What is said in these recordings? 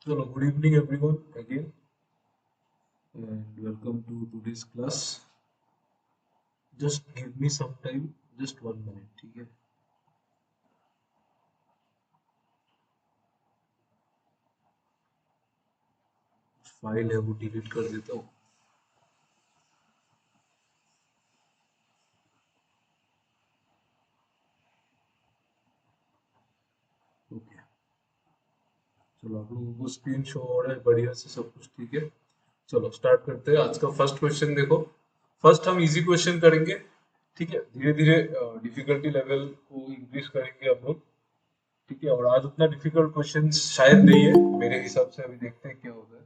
Hello, good evening everyone again, and welcome to today's class. Just give me some time, just 1 minute, ठीक है? File है वो delete कर देता हूँ. ओके, चलो आप लोगों को स्क्रीन शो हो रहा है बढ़िया से, सब कुछ ठीक है. चलो स्टार्ट करते हैं. आज का फर्स्ट क्वेश्चन देखो. फर्स्ट हम इजी क्वेश्चन करेंगे, ठीक है. धीरे धीरे डिफिकल्टी लेवल को इंक्रीज करेंगे हम लोग, ठीक है. और आज उतना डिफिकल्ट क्वेश्चन शायद नहीं है मेरे हिसाब से. अभी देखते हैं क्या होता है.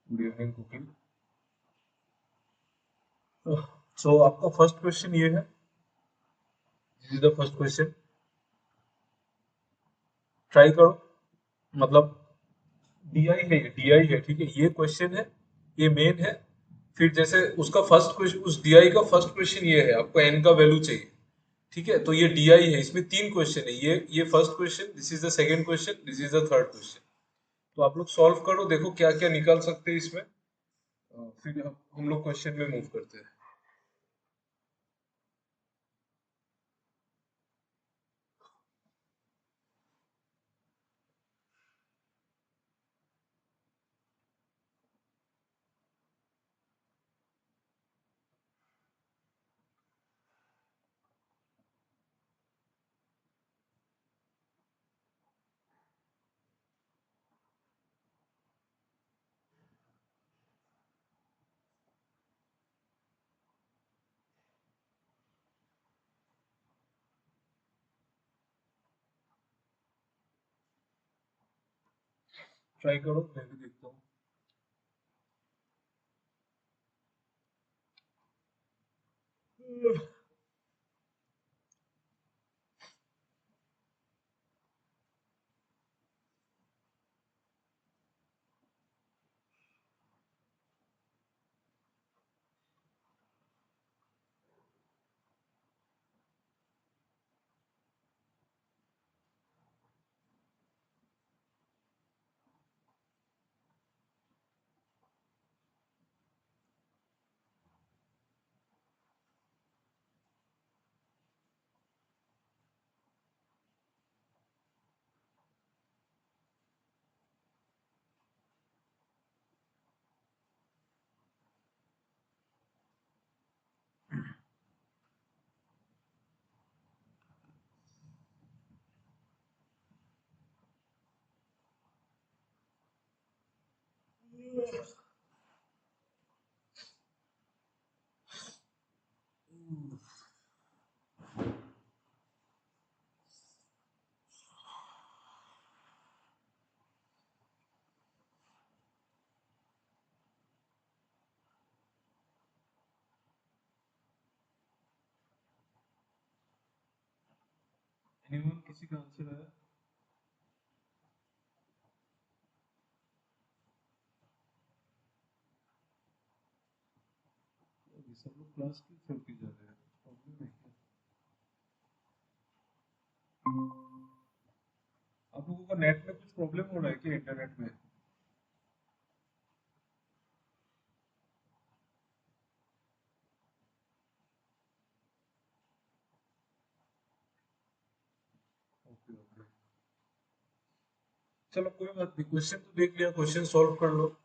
Good evening cooking. सो आपका फर्स्ट क्वेश्चन ये है. This is the first question. Try करो. मतलब डीआई है, ये डीआई है, ठीक है. ये क्वेश्चन है, ये मेन है. फिर जैसे उसका फर्स्ट क्वेश्चन, उस डीआई का फर्स्ट क्वेश्चन ये है, आपको एन का वैल्यू चाहिए, ठीक है. तो ये डीआई है, इसमें तीन क्वेश्चन है. ये first question, this is the second question, this is the third question. तो आप लोग सॉल्व करो, देखो क्या क्या निकाल सकते हैं इसमें. फिर हम लोग क्वेश्चन में मूव करते हैं. ट्राई करो, मैं भी देखता हूँ. एनीवन, किसी का आंसर आया? ये सब लोग क्लास क्यों छोड़ के जा रहे हैं? प्रॉब्लम है क्या? आप लोगों का नेट में कुछ प्रॉब्लम हो रहा है क्या, इंटरनेट में? ओके ओके, चलो कोई बात नहीं. क्वेश्चन तो देख लिया, क्वेश्चन सॉल्व कर लो.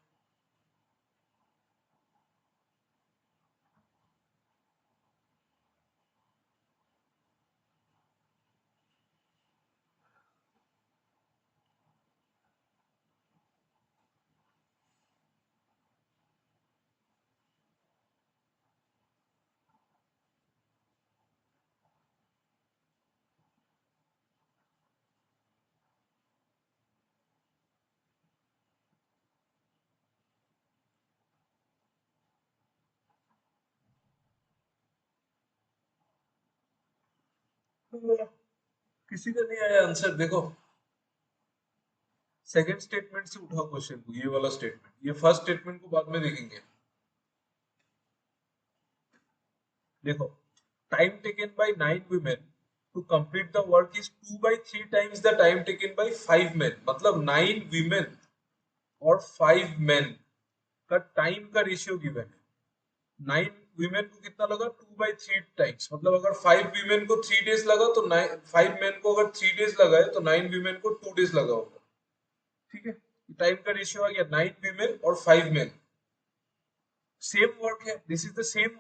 किसी का नहीं आया आंसर, देखो. सेकंड स्टेटमेंट से उठाओ क्वेश्चन को, ये वाला स्टेटमेंट. ये फर्स्ट स्टेटमेंट को बाद में देखेंगे. देखो, time taken bye 9 women to complete the work is 2/3 times the time taken by 5 men. मतलब 9 women और 5 men का टाइम का रेशियो गिवन है। 9 वीमेन को कितना लगा? 2/3 टाइम्स। मतलब अगर 5 वीमेन को 3 डेज लगा तो 5 मेन को अगर 3 डेज लगा है तो 9 वीमेन को 2 डेज लगा होगा। ठीक है, टाइम का रेशियो आ गया 9 वीमेन और 5 मेन। सेम वर्क है, this is the same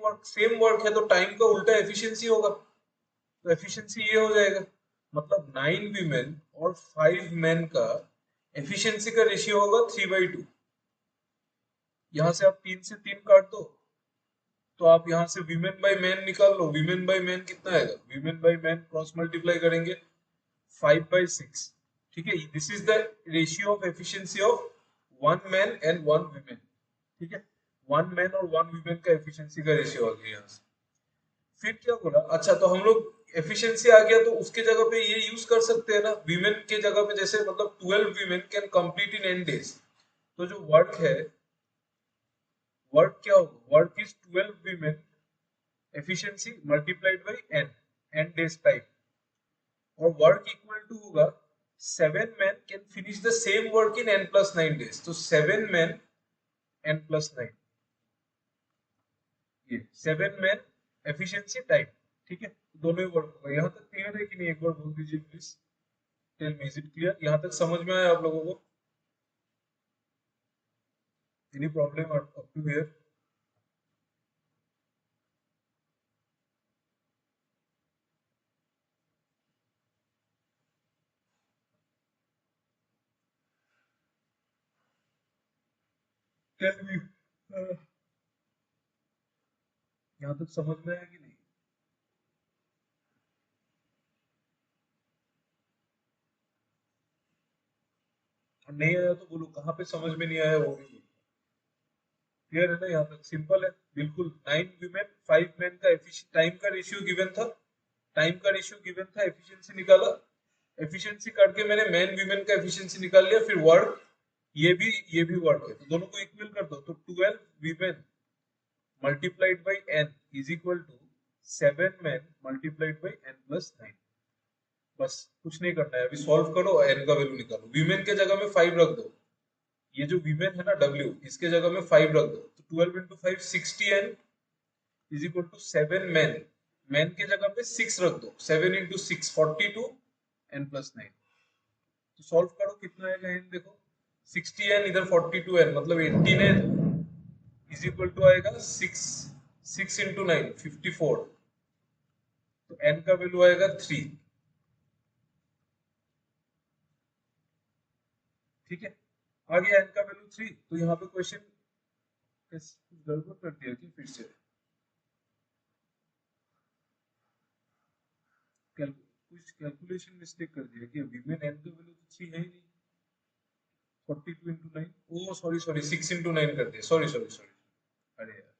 work है तो टाइम का उल्टा एफिशिएंसी होगा, तो एफिशिएंसी ये हो जाएगा। मतलब 9 वीमेन और 5 मेन का एफिशिएंसी का रेशियो होगा 3/2। यहां से आप 3 से 3 काट दो तो आप यहां से वीमेन बाय मैन निकाल लो। वीमेन बाय मैन कितना आएगा? Women by man cross multiply करेंगे 5/6। ठीक है, this is the ratio of efficiency of 1 man and 1 women. ठीक है, 1 मैन और 1 वीमेन का एफिशिएंसी का रेशियो आ गया यहाँ से। फिर क्या बोला? अच्छा, तो हम लोग एफिशिएंसी आ गया तो उसके जगह पे ये यूज कर सकते हैं ना, वीमेन के जगह पे। जैसे मतलब 12 women can complete in n days, तो जो वर्क है, वर्क क्या होगा? Work is 12 women efficiency multiplied by n days time, और वर्क इक्वल टू होगा 7 men can finish the same work in n+9 days. तो 7 men n+9, ये 7 men efficiency time. ठीक है, दोनों ही वर्क होगा। यहाँ तक क्लियर है कि नहीं? एक बार बोल दीजिए please, tell me, is it clear? यहाँ तक समझ में आया आप लोगों को? Any problem up to here? Tell me, यहाँ तक समझ में आया कि नहीं? और नहीं आया तो बोलो कहाँ पे समझ में नहीं आया, वो भी बोलो। क्लियर है ना? यहाँ तक सिंपल है बिल्कुल। 9 वीमेन 5 मेन का टाइम का रेशियो गिवन था, टाइम का रेशियो गिवन था, एफिशिएंसी निकाला, एफिशिएंसी करके मैंने मैन वीमेन का एफिशिएंसी निकाल लिया। फिर वर्क, ये भी वर्क है, तो दोनों को इक्वल कर दो। तो 12 women multiplied by n is equal to 7 men multiplied by n+9। बस कुछ नहीं करना है, अभी सॉल्व करो, n का वैल्यू निकालो। वीमेन के जगह में 5 रख दो, ये जो वीमेन है ना w, इसके जगह में 5 रख दो, तो 12 into 5 60n is equal to 7 men। Man के जगह पे 6 रख दो, 7 इंटू 6 42 n+9। तो सॉल्व करो, कितना आएगा n देखो, 60n इधर 42n मतलब 18n इज इक्वल टू आएगा 6 इंटू 9 54, तो n का वैल्यू आएगा 3। ठीक है, आ गया n का वैल्यू 3। तो यहाँ पे क्वेश्चन कुछ गड़बड़ कर दिया कि फिर से कुछ कैलकुलेशन मिस्टेक कर दिया कि वीमेन n का वैल्यू तो 3 है ही नहीं। 42 इंटू 9, ओ सॉरी सॉरी, 6 इंटू 9 कर दिया, सॉरी सॉरी सॉरी, अरे यार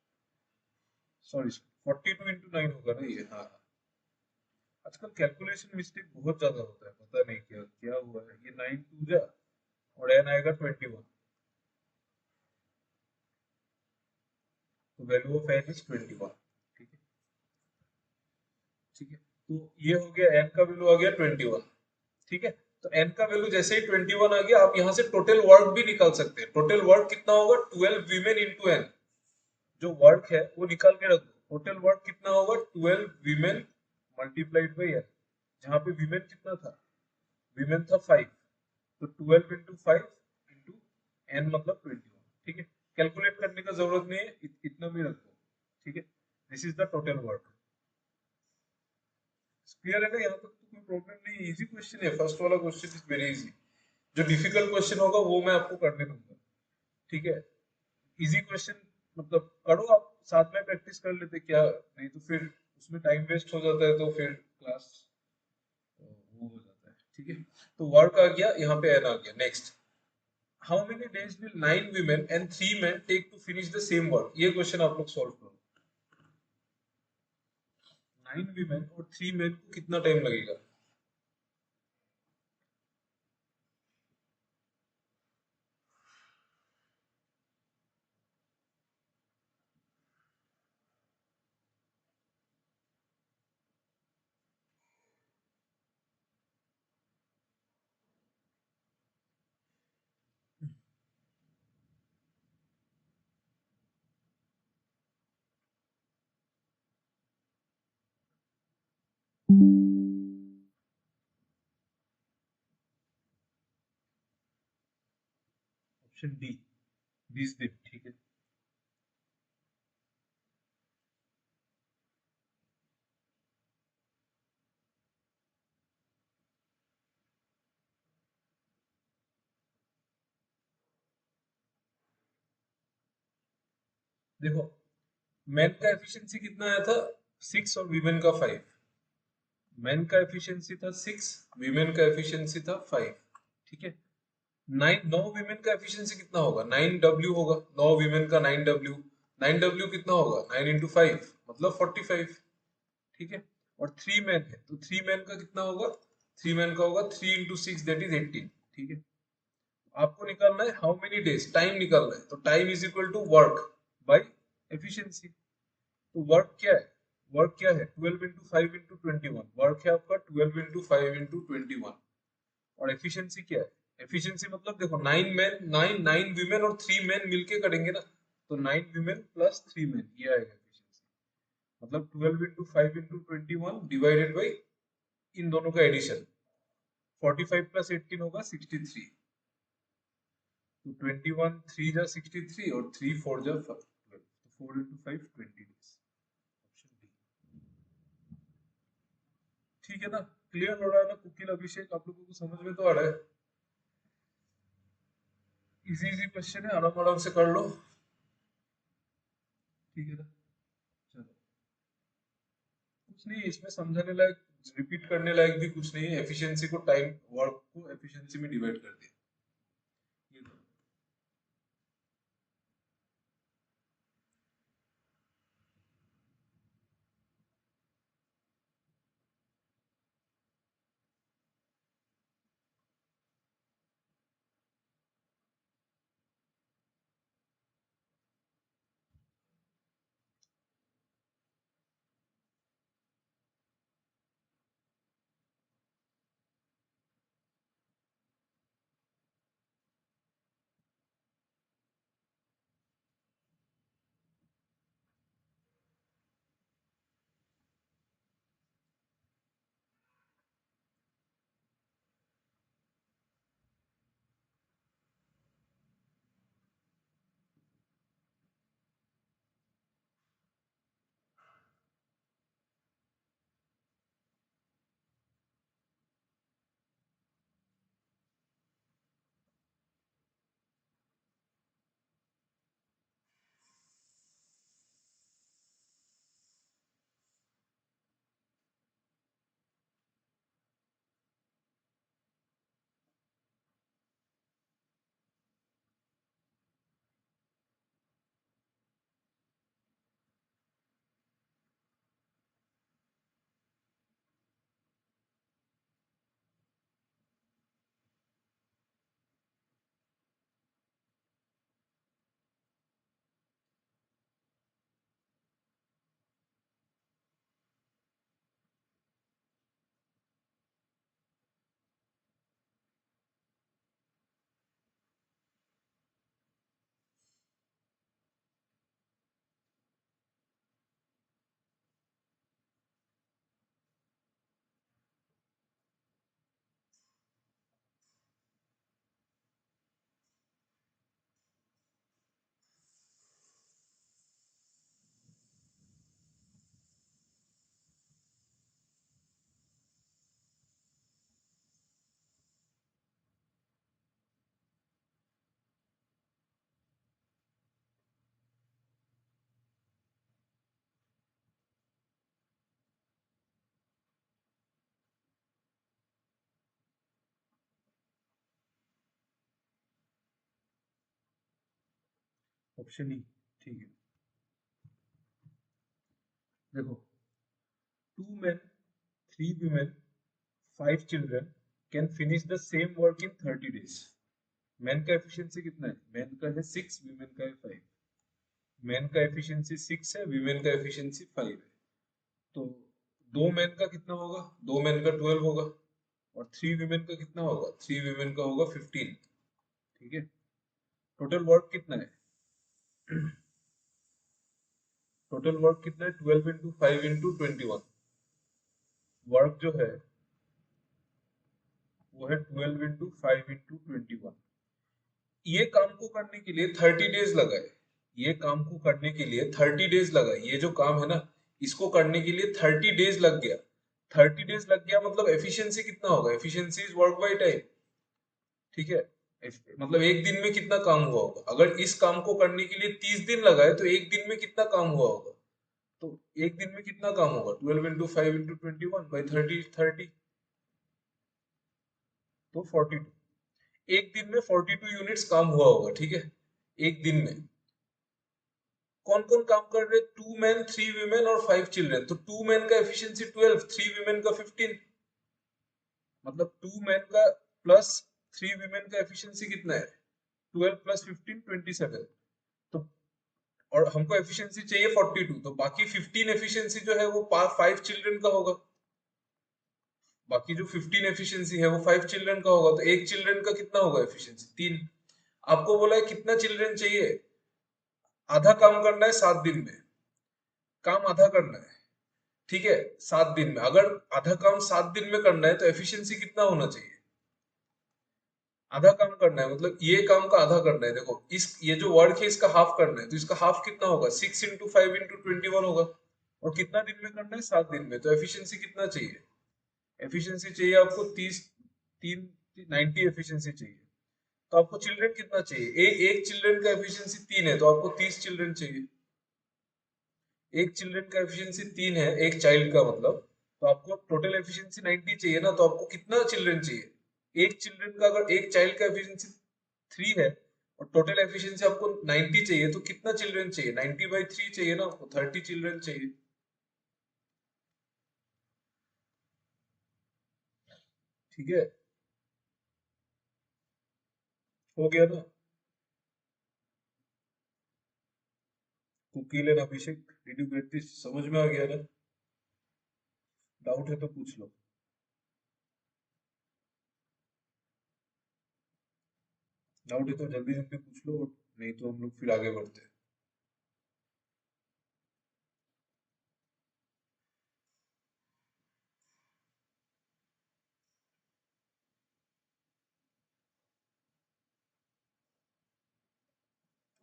सॉरी, 42 इंटू 9 होगा ना ये। हाँ, आजकल कैलकुलेशन मिस्टेक बहुत ज्यादा होता है, पता नहीं क्या क्या हुआ है। ये 9 टू जा और n आएगा 21, तो वैल्यू ऑफ n इज 21। ठीक है, ठीक है, तो ये हो गया, n का वैल्यू आ गया 21। ठीक है, तो n का वैल्यू जैसे ही 21 आ गया, आप यहाँ से टोटल वर्क भी निकाल सकते हैं। टोटल वर्क कितना होगा? 12 वीमेन इंटू n, जो वर्क है वो निकाल के रख दो। टोटल वर्क कितना होगा? 12 वीमेन मल्टीप्लाइड बाई n, जहाँ पे वीमेन कितना था? वीमेन था 5, तो 12 इंटू 5 इंटू n मतलब 21। ठीक है, कैलकुलेट करने का जरूरत नहीं है, इतना भी रख दो। ठीक है, this is the total work. Clear है ना? यहाँ तक तो कोई प्रॉब्लम नहीं, इजी क्वेश्चन है। फर्स्ट वाला क्वेश्चन इज वेरी इजी, जो डिफिकल्ट क्वेश्चन होगा वो मैं आपको करने दूंगा। ठीक है, इजी क्वेश्चन मतलब करो आप, साथ में प्रैक्टिस कर लेते, क्या नहीं तो फिर उसमें टाइम वेस्ट हो जाता है, तो फिर क्लास वो हो जाता है। ठीक है, तो वर्क आ गया, यहाँ पे एन आ गया। Next, how many days will 9 women and 3 men take to finish the same work? ये क्वेश्चन आप लोग सॉल्व करो। 9 women और 3 men को कितना टाइम लगेगा? ऑप्शन डी 20 दिन, ठीक है। देखो, मेन का एफिशिएंसी कितना आया था, 6 और वीमेन का 5। मेन का एफिशिएंसी था 6, वीमेन का एफिशिएंसी था 5, ठीक है। 9 वीमेन का एफिशिएंसी कितना होगा, 9W होगा। 9 वीमेन का 9W, 9W कितना होगा, 9 इंटू 5 मतलब 45, ठीक है। और 3 मैन है तो 3 मैन का कितना होगा, 3 मैन का होगा 3 इंटू 6 दैट इज 18, ठीक है। आपको निकालना है हाउ मेनी डेज, टाइम निकालना है, तो time is equal to work by efficiency. तो वर्क क्या है, वर्क क्या है, 12 इंटू 5 इंटू 21, वर्क है आपका 12 इंटू 5 इंटू 21। और एफिशिएंसी क्या है, एफिशिएंसी मतलब देखो 9 मैन, 9 वीमेन और 3 मैन मिलके करेंगे ना, तो 9 वीमेन प्लस 3 मैन ये आएगा एफिशिएंसी। मतलब 12 इंटू 5 इंटू 21 डिवाइडेड बाई इन दोनों का एडिशन, 45 प्लस 18 होगा 63। तो 21 3 जा 63 और 3 4 जा 12, तो 4 इंटू 5 20 डेज, ऑप्शन डी, ठीक है ना। क्लियर हो रहा है ना कुकिल अभिषेक, आप लोगों को समझ में तो आ रहा है। इजी इजी क्वेश्चन है, आराम आराम से कर लो, ठीक है ना। चलो, कुछ नहीं है इसमें समझाने लायक, रिपीट करने लायक भी कुछ नहीं है। एफिशिएंसी को, टाइम वर्क को एफिशिएंसी में डिवाइड कर दिया, ये तो। ऑप्शन ई, ठीक है। देखो, 2 men 3 women 5 children can finish the same work in 30 days। Man का एफिशिएंसी कितना है, मैन का है 6, वीमेन का है 5। मैन का एफिशिएंसी 6 है, वीमेन का एफिशिएंसी 5 है। तो 2 मैन का कितना होगा, 2 मैन का 12 होगा, और 3 वीमेन का कितना होगा, 3 वीमेन का होगा 15, ठीक है। टोटल वर्क कितना है, टोटल वर्क कितना है, 12 इंटू 5 इंटू 21, वर्क जो है वो है 12 × 5 × 21। ये काम को करने के लिए 30 डेज लगा है। ये काम को करने के लिए 30 डेज लगा है। ये जो काम है ना, इसको करने के लिए 30 डेज लग गया। 30 डेज लग गया मतलब एफिशिएंसी कितना होगा? Efficiency is work by time. ठीक है। मतलब एक दिन में कितना काम हुआ होगा? अगर इस काम को करने के लिए 30 दिन लगा है तो एक दिन में कितना काम हुआ होगा? तो एक दिन में कितना काम होगा? 12 × 5 × 21 बाई 30, 30 तो 42। एक दिन में 42 यूनिट्स काम हुआ होगा। ठीक है, एक दिन में। कौन कौन काम कर रहे? 2 मैन, 3 वीमेन और 5 चिल्ड्रेन। तो 2 मैन का एफिशिएंसी 12, 3 वीमेन का 15। मतलब 2 मैन का प्लस 3 वीमेन का एफिशिएंसी कितना है? 12 + 15 27। तो और हमको एफिशिएंसी चाहिए 42, तो बाकी 15 एफिशिएंसी जो है वो 5 चिल्ड्रन का होगा। बाकी जो 15 एफिशिएंसी है वो 5 चिल्ड्रन का होगा। तो एक चिल्ड्रन का कितना होगा एफिशिएंसी? 3। आपको बोला है कितना चिल्ड्रन चाहिए? आधा काम करना है 7 दिन में। काम आधा करना है। ठीक है, 7 दिन में। अगर आधा काम 7 दिन में करना है तो एफिशिएंसी कितना होना चाहिए? आधा काम करना है मतलब ये काम का आधा करना है। देखो, इस ये जो वर्क है इसका हाफ करना है, तो इसका हाफ कितना होगा? 6 × 5 × 21 होगा। और कितना दिन में करना है? 7 दिन में। तो एफिशिएंसी कितना चाहिए? एफिशिएंसी चाहिए आपको 30। 3 90 एफिशिएंसी चाहिए। तो आपको चिल्ड्रन कितना चाहिए? एक चिल्ड्रन का एफिशिएंसी 3 है, तो आपको 30 चिल्ड्रन चाहिए। एक चिल्ड्रन का एफिशिएंसी 3 है, एक चाइल्ड का मतलब। तो आपको टोटल एफिशिएंसी 90 चाहिए ना, तो आपको कितना चिल्ड्रन चाहिए? एक चिल्ड्रन का, अगर एक चाइल्ड का एफिशिएंसी 3 है और टोटल एफिशिएंसी आपको 90 चाहिए, तो कितना चिल्ड्रन चाहिए? 90/3 चाहिए ना आपको, 30 चिल्ड्रन चाहिए। ठीक है, हो गया ना? Kukil and Abhishek, did you get this? समझ में आ गया ना? डाउट है तो पूछ लो। डाउट है तो जल्दी जल्दी पूछ लो, नहीं तो हम लोग फिर आगे बढ़ते हैं।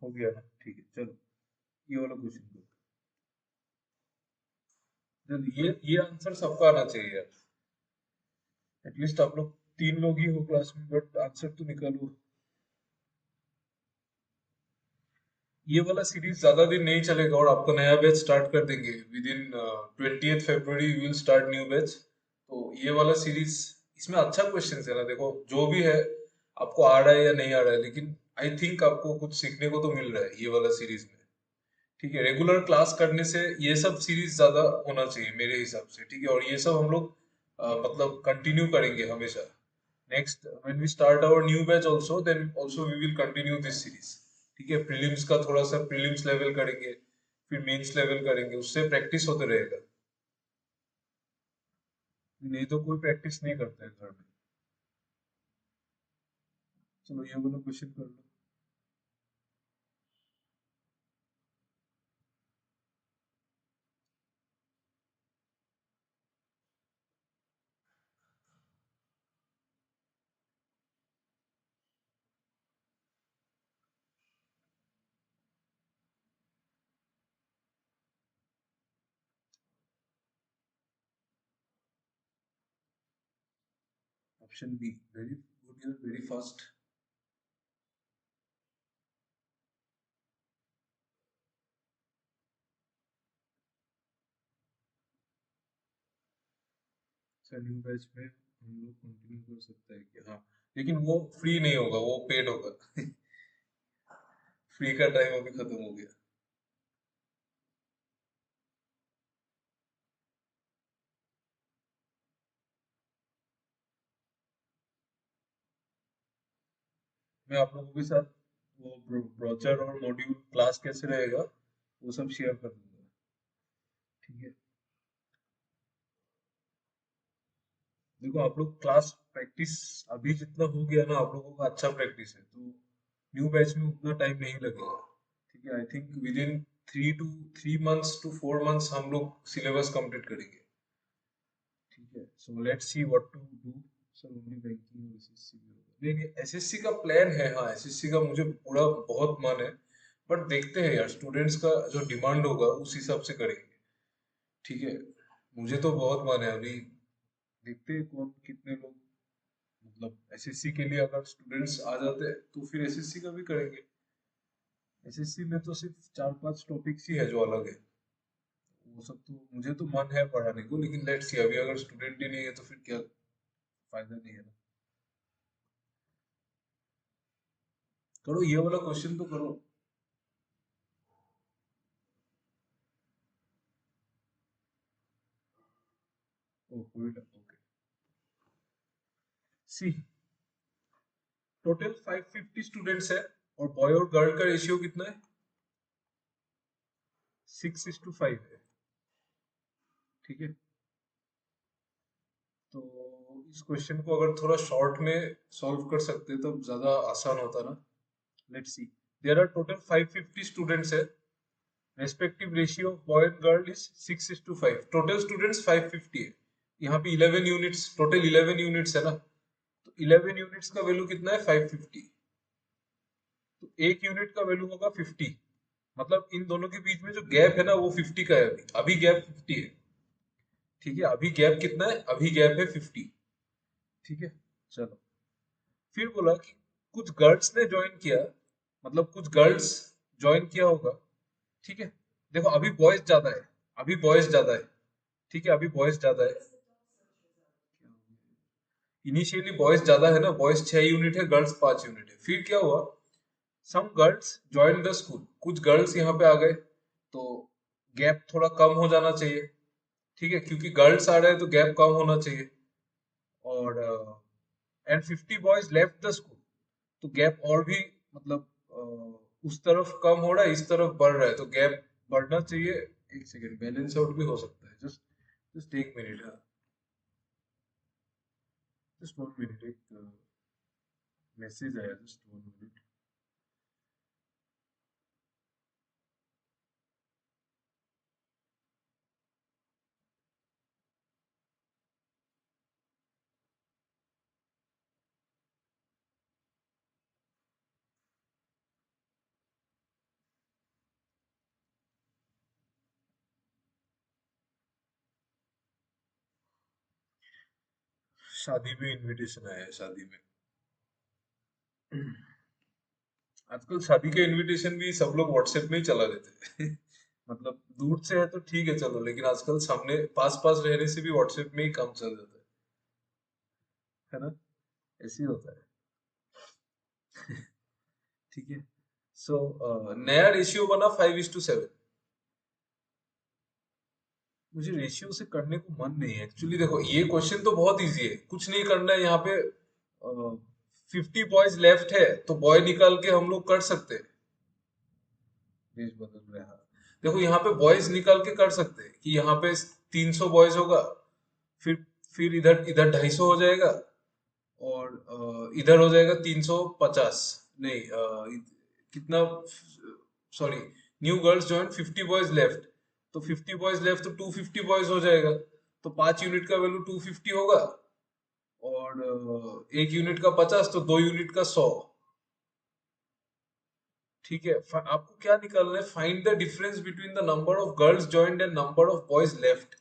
हो गया ना? ठीक है, चलो ये वाला क्वेश्चन को। ये आंसर सबका आना चाहिए यार। एटलीस्ट आप लोग 3 लोग ही हो क्लास में, बट आंसर तो निकालो। ये वाला सीरीज ज्यादा दिन नहीं चलेगा और आपका नया बैच स्टार्ट कर देंगे with in 20th February। You will start new batch. तो ये वाला सीरीज, इसमें अच्छा क्वेश्चन है ना। देखो जो भी है, आपको आ रहा है या नहीं आ रहा है, लेकिन आई थिंक आपको कुछ सीखने को तो मिल रहा है ये वाला सीरीज में। ठीक है, रेगुलर क्लास करने से ये सब सीरीज ज्यादा होना चाहिए मेरे हिसाब से। ठीक है, और ये सब हम लोग मतलब कंटिन्यू करेंगे हमेशा। Next when we start our new batch also, then also we will continue this series. ठीक है, प्रीलिम्स का थोड़ा सा प्रीलिम्स लेवल करेंगे, फिर मेंस लेवल करेंगे, उससे प्रैक्टिस होते रहेगा। नहीं तो कोई प्रैक्टिस नहीं करता है घर में। चलो ये वाला क्वेश्चन कर लो। Option B, very good, you're very fast. Sir new batch में हम लोग कंटिन्यू कर सकते हैं कि हाँ, लेकिन वो फ्री नहीं होगा, वो पेड होगा। फ्री का टाइम अभी खत्म हो गया। मैं आप लोगों के साथ वो ब्रोचर और मॉड्यूल क्लास कैसे रहेगा वो सब शेयर कर दूंगा। ठीक है, देखो आप लोग क्लास प्रैक्टिस अभी जितना हो गया ना, आप लोगों का अच्छा प्रैक्टिस है, तो न्यू बैच में उतना टाइम नहीं लगेगा। ठीक है, I think within 3 months to 4 months हम लोग सिलेबस कंप्लीट करेंगे। ठीक है, so let's see what to do. Sir only banking और एसएससी भी होगा? नहीं नहीं, एसएससी का प्लान है, हाँ एसएससी का मुझे पूरा बहुत मन है, बट देखते हैं यार, स्टूडेंट्स का जो डिमांड होगा उस हिसाब से करेंगे। ठीक है, मुझे तो बहुत मन है अभी, देखते हैं कौन कितने लोग, मतलब एसएससी के लिए अगर स्टूडेंट्स आ जाते हैं तो फिर एसएससी का भी करेंगे। एसएससी में तो सिर्फ 4-5 टॉपिक्स ही है जो अलग है, वो सब तो मुझे तो मन है पढ़ाने को, लेकिन लेट्स सी, अभी अगर स्टूडेंट ही नहीं है तो फिर क्या फायदा, नहीं है ना। करो ये वाला क्वेश्चन तो करो। ओ कोविड, ओके। सी, टोटल 550 स्टूडेंट्स है, और बॉय और गर्ल का रेशियो कितना है? 6:5 है। ठीक है, तो इस क्वेश्चन को अगर थोड़ा शॉर्ट में सॉल्व कर सकते तो ज्यादा आसान होता ना। Let's see, there are total 550 students है, respective ratio of boy and girl is 6:5, total students 550 है, यहाँ पे 11 यूनिट्स, टोटल 11 यूनिट्स है ना, तो 11 यूनिट्स का वैल्यू कितना है? 550। तो एक यूनिट का वैल्यू होगा 50, मतलब इन दोनों के बीच में जो गैप है ना वो 50 का है, अभी अभी गैप 50 है। ठीक है, अभी गैप कितना है? अभी गैप है 50। ठीक है, चलो, फिर बोला कि कुछ गर्ल्स ने ज्वाइन किया, मतलब कुछ गर्ल्स ज्वाइन किया होगा। ठीक है, देखो अभी बॉयज ज्यादा है, अभी बॉयज ज्यादा है। ठीक है, अभी बॉयज ज्यादा है, इनिशियली बॉयज ज्यादा है ना, बॉयज 6 यूनिट है, गर्ल्स 5 यूनिट है। फिर क्या हुआ, some girls join the school, कुछ गर्ल्स यहाँ पे आ गए, तो गैप थोड़ा कम हो जाना चाहिए। ठीक है, क्योंकि गर्ल्स आ रहे हैं तो गैप कम होना चाहिए। और and 50 boys left the school, तो गैप और भी, मतलब उस तरफ कम हो रहा है, इस तरफ बढ़ रहा है, तो गैप बढ़ना चाहिए। एक सेकेंड, बैलेंस आउट भी हो सकता है, जस्ट जस्ट एक मिनट, हाँ जस्ट 1 मिनट, एक मैसेज आया, जस्ट 1 मिनट। शादी में इनविटेशन आया है, शादी में। आजकल शादी का इनविटेशन भी सब लोग व्हाट्सएप में ही चला देते हैं। मतलब दूर से है तो ठीक है चलो, लेकिन आजकल सामने पास पास रहने से भी व्हाट्सएप में ही काम चल जाता है ना, ऐसे ही होता है। ठीक है, सो नया रेशियो बना 5:7। मुझे रेशियो से करने को मन नहीं है एक्चुअली। देखो ये क्वेश्चन तो बहुत इजी है, कुछ नहीं करना है यहाँ पे। 50 बॉयज लेफ्ट है तो बॉय निकाल के हम लोग कर सकते हैं। देश बदल रहा है, देखो यहाँ पे बॉयज निकाल के कर सकते हैं कि यहाँ पे 300 बॉयज होगा, फिर फिर इधर इधर 250 हो जाएगा, और इधर हो जाएगा 350। नहीं कितना, sorry, new girls join 50 boys left, तो 50 बॉयज लेफ्ट तो 250 बॉयज हो जाएगा, तो 5 यूनिट का वैल्यू 250 होगा, और एक यूनिट का 50, तो 2 यूनिट का 100। ठीक है, आपको क्या निकालना है? Find the difference between the number of girls joined and number of boys left.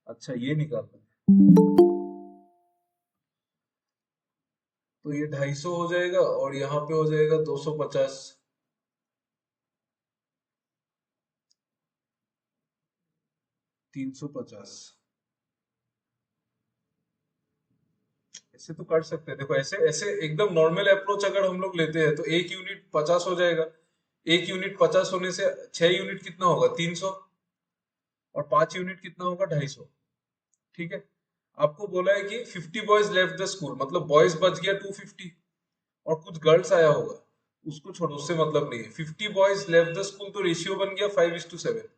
अच्छा, ये निकालना है, तो ये 250 हो जाएगा, और यहाँ पे हो जाएगा 250, 350। ऐसे तो कर सकते हैं, देखो ऐसे ऐसे एकदम नॉर्मल अप्रोच अगर हम लोग लेते हैं तो एक यूनिट 50 हो जाएगा। एक यूनिट 50 होने से 6 यूनिट कितना होगा? 300, और 5 यूनिट कितना होगा? 250। ठीक है, आपको बोला है कि 50 बॉयज लेफ्ट द स्कूल, मतलब बॉयज बच गया 250, और कुछ गर्ल्स आया होगा, उसको छोड़ो, उससे मतलब नहीं है। 50 बॉयज लेफ्ट द स्कूल, तो रेशियो बन गया 5:7,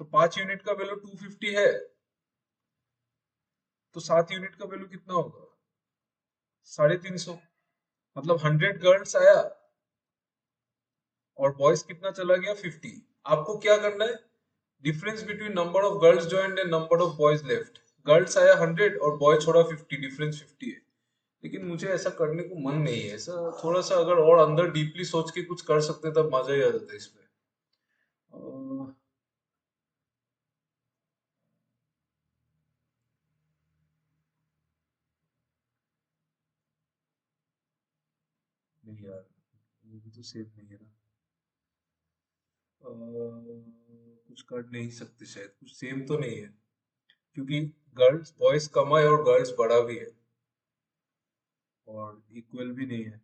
तो 5 यूनिट का वैल्यू 250 है, तो 7 यूनिट का वैल्यू कितना होगा? 350। मतलब 100 गर्ल्स आया, और बॉयज कितना चला गया? 50। आपको क्या करना है? Difference between number of girls joined and number of boys left. Girls आया 100 और बॉय छोड़ा 50, डिफरेंस 50 है। लेकिन मुझे ऐसा करने को मन नहीं है। ऐसा थोड़ा सा अगर और अंदर डीपली सोच के कुछ कर सकते तब मजा ही आ जाता इसमें। नहीं यार, वो भी तो सेम नहीं है ना। कुछ कर नहीं सकते शायद, कुछ सेम तो नहीं है, क्योंकि गर्ल्स बॉयज कम है और गर्ल्स बड़ा भी है और इक्वल भी नहीं है।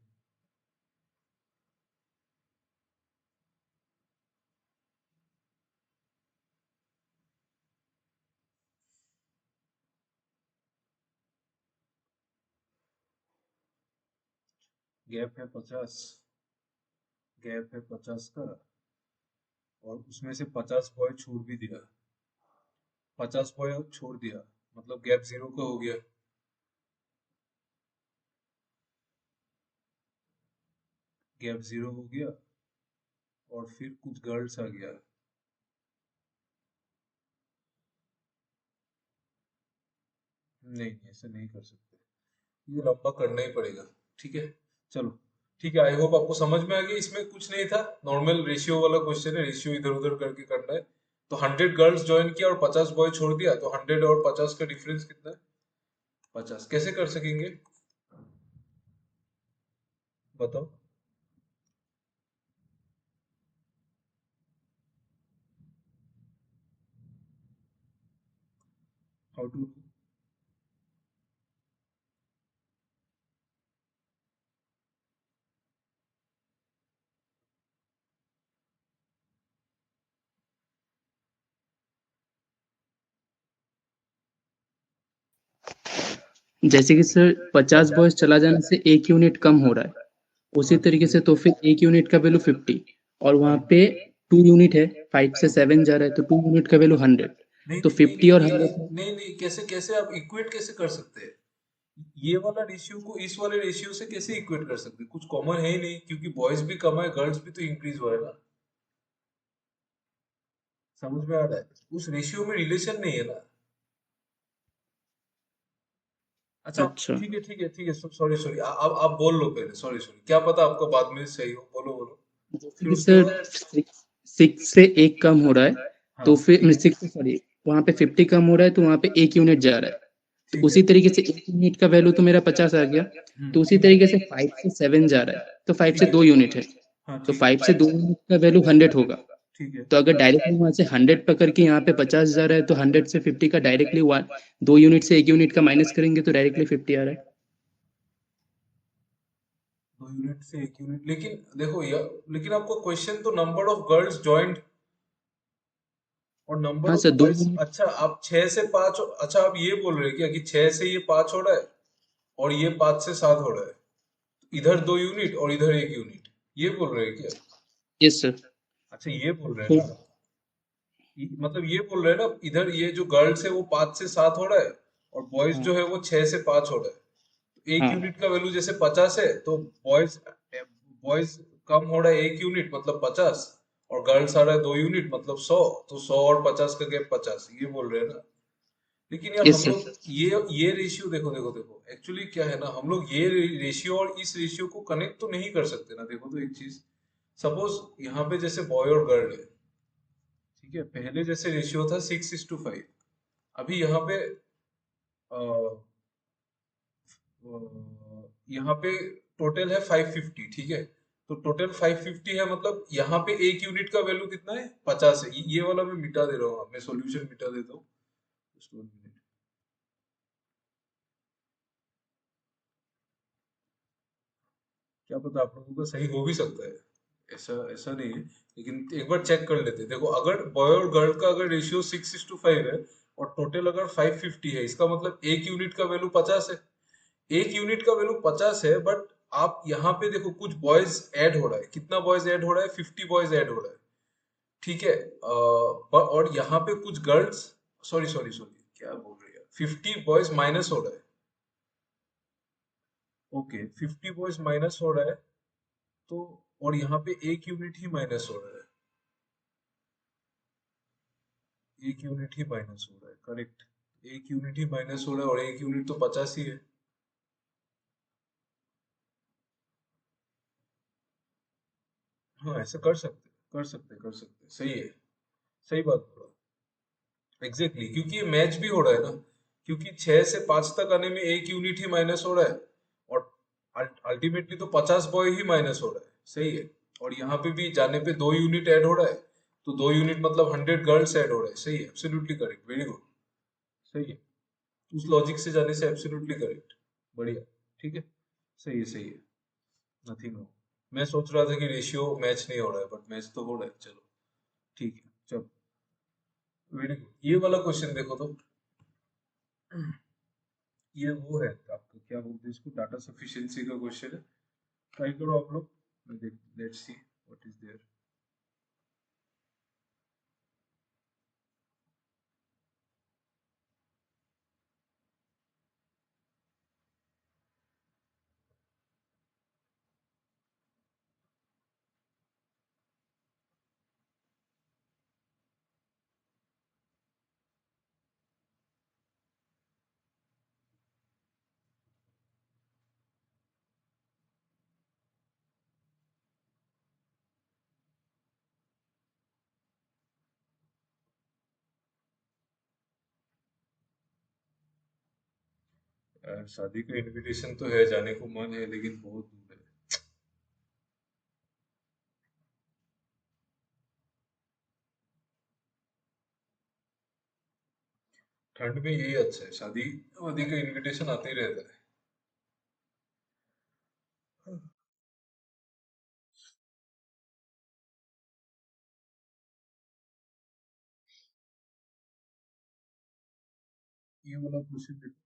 गैप है 50, गैप है 50 का, और उसमें से 50 बॉय छोड़ भी दिया, 50 बॉय छोड़ दिया, मतलब गैप 0 का हो गया। गैप 0 हो गया और फिर कुछ गर्ल्स आ गया। नहीं, ऐसा नहीं कर सकते, ये लंबा करना ही पड़ेगा। ठीक है, चलो। ठीक है, आई होप आपको समझ में आ गया। इसमें कुछ नहीं था, नॉर्मल रेशियो वाला क्वेश्चन है, रेशियो इधर उधर करके करना है। तो 100 गर्ल्स ज्वाइन किया और 50 बॉय छोड़ दिया, तो 100 और 50 का डिफरेंस कितना है? 50। कैसे कर सकेंगे, बताओ। How to? जैसे कि सर 50 बॉयज चला जाने से 1 यूनिट कम हो रहा है, उसी हाँ ठीक तरीके है। से तो फिर 1 यूनिट का वैल्यू 50 और हाँ, वहाँ पे 2 यूनिट है, 5 से 7 जा रहा है तो 2 यूनिट का वैल्यू 100। नहीं तो नहीं नहीं 50 नहीं और नहीं 100 नहीं नहीं नहीं, कैसे कैसे आप इक्वेट कैसे कर सकते हैं? ये वाला रेशियो को इस वाले रेशियो से कैसे इक्वेट कर सकते हैं? कुछ कॉमन है ही नहीं, क्योंकि बॉयज भी कम है, गर्ल्स भी तो इंक्रीज हो रहा है ना। समझ में आ रहा है? उस रेशियो में रिलेशन नहीं है ना। अच्छा, अच्छा। ठीक है ठीक है ठीक है, सॉरी सॉरी, अब आप बोल लो पहले, सॉरी सॉरी, क्या पता आपका बाद में सही हो, बोलो बोलो। जैसे फिर कि उसके सर बाद। 6 से 1 कम हो रहा है तो हाँ फिर 6 सॉरी वहाँ पे 50 कम हो रहा है तो वहाँ पे 1 यूनिट जा रहा है। तो ठीक है। उसी तरीके से 1 यूनिट का वैल्यू तो मेरा 50 आ गया। तो उसी ठीक है। तरीके से 5 से 7 जा रहा है तो 5 से ठीक है। 2 यूनिट है। हाँ तो ठीक है। 5 से 2 यूनिट का वैल्यू 100 होगा। ठीक है। तो अगर डायरेक्टली वहां से 100 पकड़ के यहाँ पे 50 जा रहा है तो 100 से 50 का डायरेक्टली 2 यूनिट से 1 यूनिट का माइनस करेंगे तो डायरेक्टली 50 आ रहा है। 2 यूनिट से 1 यूनिट, लेकिन देखो यार, लेकिन आपको क्वेश्चन तो नंबर ऑफ गर्ल्स ज्वाइंट और नंबर हाँ ऑफ सर, दो बॉयज। यूनिट। अच्छा, आप 6 से 5, अच्छा आप ये बोल रहे हैं क्या कि 6 से ये 5 हो रहा है और ये 5 से 7 हो रहा है, इधर 2 यूनिट और इधर 1 यूनिट, ये बोल रहे हैं क्या? Yes sir. अच्छा, ये बोल रहे हैं तो ना। मतलब ये बोल रहे हैं ना, इधर ये जो गर्ल्स है वो 5 से 7 हो रहा है और बॉयज हाँ जो है वो 6 से 5 हो रहा है। तो एक हाँ यूनिट का वैल्यू जैसे 50 है, तो बॉयज बॉयज कम हो रहा है 1 यूनिट मतलब 50, और गर्ल्स आ रहा है 2 यूनिट मतलब 100। तो 100 और 50 का गैप 50, ये बोल रहे हैं ना। लेकिन यार यस हम सर। लोग ये रेशियो, देखो देखो देखो, एक्चुअली क्या है ना, हम लोग ये रेशियो और इस रेशियो को कनेक्ट तो नहीं कर सकते ना। देखो तो एक चीज, सपोज यहाँ पे जैसे बॉय और गर्ल है, ठीक है, पहले जैसे रेशियो था 6:5, अभी यहाँ पे अ, यहाँ पे टोटल है 550, ठीक है। तो टोटल 550 है, मतलब यहाँ पे 1 यूनिट का वैल्यू कितना है? 50 है। ये वाला मैं मिटा दे रहा हूँ, मैं सॉल्यूशन मिटा देता हूँ। Just 1 minute। क्या पता आप लोगों का सही हो भी सकता है, ऐसा ऐसा नहीं है। लेकिन एक बार चेक कर लेते हैं। देखो, अगर बॉय और गर्ल का अगर रेशियो 6:5 है और टोटल अगर 550 है, इसका मतलब 1 यूनिट का वैल्यू 50 है। 1 यूनिट का वैल्यू 50 है, बट आप यहाँ पे देखो कुछ बॉयज ऐड हो रहा है। कितना बॉयज ऐड हो रहा है? 50 बॉयज ऐड हो रहा है, ठीक है। और यहाँ पे कुछ गर्ल्स, सॉरी सॉरी सॉरी, क्या बोल रही है, 50 बॉयज माइनस हो रहा है। ओके, 50 बॉयज माइनस हो रहा है, तो और यहाँ पे 1 यूनिट ही माइनस हो रहा है। एक यूनिट ही माइनस हो रहा है, करेक्ट। एक यूनिट ही माइनस हो रहा है और एक यूनिट तो 50 ही है। हाँ ऐसा कर सकते, कर सकते, सही है। सही बात बोला। एग्जैक्टली क्योंकि ये मैच भी हो रहा है ना, क्योंकि 6 से 5 तक आने में एक यूनिट ही माइनस हो रहा है और अल्टीमेटली तो 50 बॉय ही माइनस हो रहा है, सही है। और यहाँ पे भी जाने पे 2 यूनिट ऐड हो रहा है, तो 2 यूनिट मतलब 100 गर्ल्स ऐड हो रहा है, सही है, एब्सोल्युटली करेक्ट, वेरी गुड। सही है, उस लॉजिक से जाने से एब्सोल्युटली करेक्ट। बढ़िया। ठीक है, सही है। Nothing wrong. मैं सोच रहा था कि रेशियो मैच नहीं हो रहा है, बट मैच तो हो रहा है, चलो ठीक है, चलो वेरी गुड। ये वाला क्वेश्चन देखो तो, ये वो है आपका, क्या बोलते हैं इसको, डाटा सफिशिएंसी का क्वेश्चन है। ट्राई करो आप लोग, let's see what is there. यार शादी का इनविटेशन तो है, जाने को मन है लेकिन बहुत दूर है। ठंड में यही अच्छा है, शादी वादी का इनविटेशन आते ही रहता है। ये वाला क्वेश्चन देखो।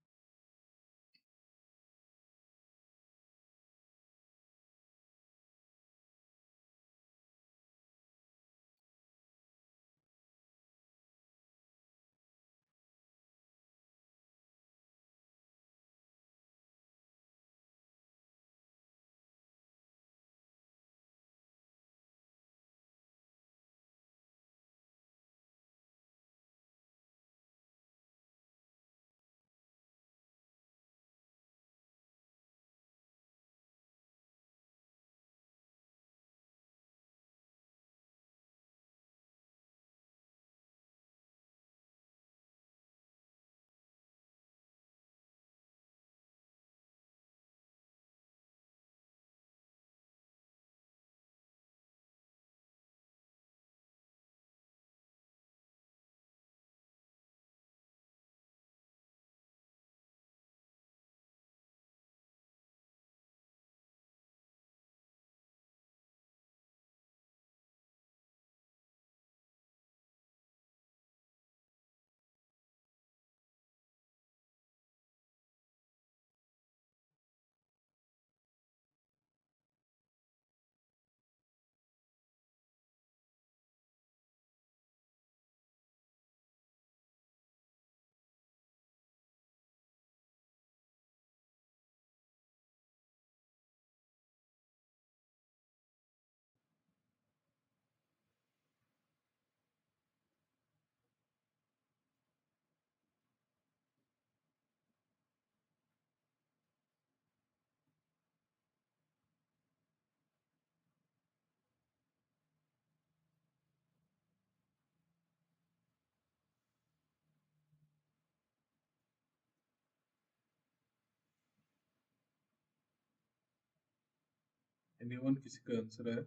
एनीवन, किसी का आंसर है?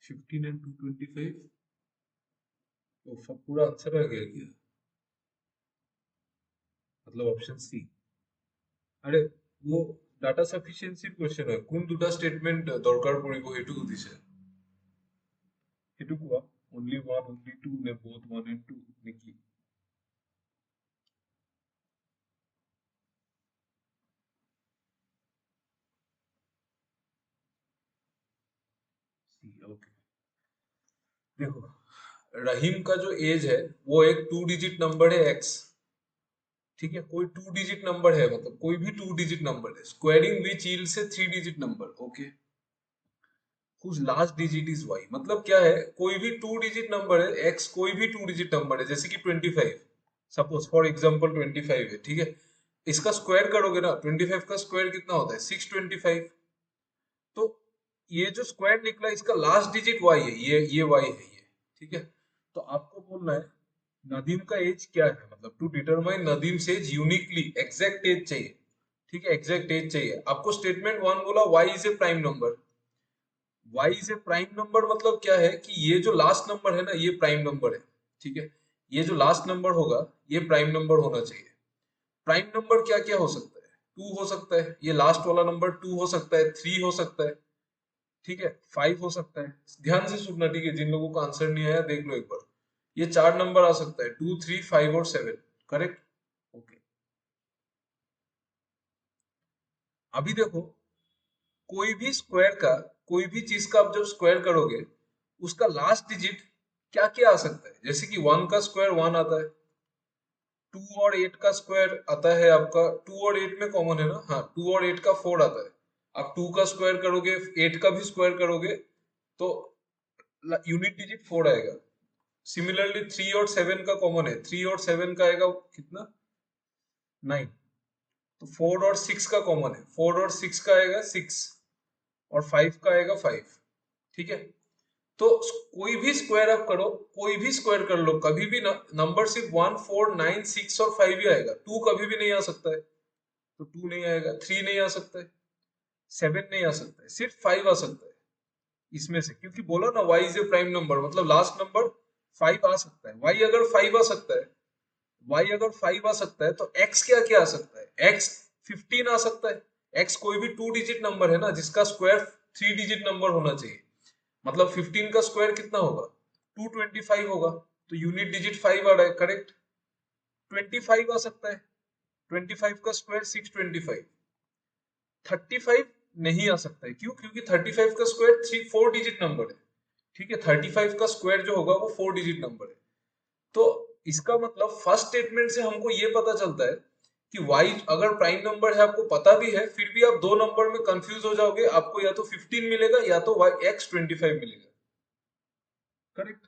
15 एंड 225। तो सब पूरा आंसर आ गया क्या? मतलब ऑप्शन सी। আরে वो ডাটা সাফিসিয়েন্সির কোশ্চেন হয়, কোন দুটা স্টেটমেন্ট দরকার পড়িব সেইটো সুধিছে। সেইটো কোৱা, অনলি ওৱান অনলি টু নে বোথ ওৱান এণ্ড টু নেকি? सी, ओके। देखो, रहीम का जो एज है वो एक 2 डिजिट नंबर है एक्स। ठीक है, कोई 2 डिजिट नंबर है, मतलब कोई भी 2 डिजिट नंबर है, स्क्वायरिंग विच यील्ड्स से 3 digit number, okay. whose last digit is y, मतलब क्या है, कोई भी 2 डिजिट नंबर है x, कोई भी 2 डिजिट नंबर है, जैसे कि 25, सपोज फॉर एग्जांपल 25 है, ठीक है, इसका स्क्वायर करोगे ना, 25 का स्क्वायर कितना होता है 625, तो ये जो स्क्वायर निकला इसका लास्ट डिजिट y है, ये y है ये, ठीक है। तो आपको बोलना है नदीम का एज क्या है, मतलब to determine Nadeem age uniquely, exact age चाहिए, ठीक है, एग्जैक्ट एज चाहिए आपको। स्टेटमेंट वन बोला y is a prime number, y is a prime number मतलब क्या है कि ये जो लास्ट नंबर है ना ये प्राइम नंबर है, ठीक है, ये जो लास्ट नंबर होगा ये प्राइम नंबर होना चाहिए। प्राइम नंबर क्या क्या हो सकता है, 2 हो सकता है, ये लास्ट वाला नंबर 2 हो सकता है, 3 हो सकता है, ठीक है, 5 हो सकता है। ध्यान से सुनना, ठीक है, जिन लोगों का आंसर नहीं आया देख लो एक बार, ये 4 नंबर आ सकता है, 2, 3, 5 और 7, करेक्ट। ओके, अभी देखो, कोई भी स्क्वायर का, कोई भी चीज का आप जब स्क्वायर करोगे उसका लास्ट डिजिट क्या क्या आ सकता है, जैसे कि 1 का स्क्वायर 1 आता है, 2 और 8 का स्क्वायर आता है आपका, 2 और 8 में कॉमन है ना, हाँ 2 और 8 का 4 आता है। आप 2 का स्क्वायर करोगे, 8 का भी स्क्वायर करोगे तो यूनिट डिजिट 4 आएगा। सिमिलरली 3 और 7 का कॉमन है, 3 और 7 का आएगा कितना, 9। तो 4 और 6 का कॉमन है, 4 और 6 का आएगा 6, और 5 का आएगा 5, ठीक है। तो कोई भी स्क्वायर आप करो, कोई भी स्क्वायर कर लो, कभी भी नंबर सिर्फ 1, 4, 9, 6 और 5 ही आएगा, 2 कभी भी नहीं आ सकता है, तो 2 नहीं आएगा, 3 नहीं आ सकता है, 7 नहीं आ सकता है, सिर्फ 5 आ सकता है इसमें से, क्योंकि बोला ना y is a prime number, मतलब लास्ट नंबर 5 आ सकता है। y अगर 5 आ सकता है, y अगर 5 आ सकता है तो x क्या क्या आ सकता है, x 15 आ सकता है। x कोई भी 2 डिजिट नंबर है ना जिसका स्क्वायर 3 डिजिट नंबर होना चाहिए, मतलब 15 का स्क्वायर कितना होगा, 225 होगा, तो यूनिट डिजिट 5 आ रहा है, करेक्ट। 25 आ सकता है, 25 का स्क्वायर 625, 35 नहीं आ सकता है, क्यों, क्योंकि 35 का स्क्वायर 4 डिजिट नंबर है, ठीक है, 35 का स्क्वायर जो होगा वो 4 डिजिट नंबर है। तो इसका मतलब फर्स्ट स्टेटमेंट से हमको ये पता चलता है कि y अगर प्राइम नंबर है, आपको पता भी है, फिर भी आप दो नंबर में कंफ्यूज हो जाओगे, आपको या तो 15 मिलेगा या तो x 25 मिलेगा, करेक्ट।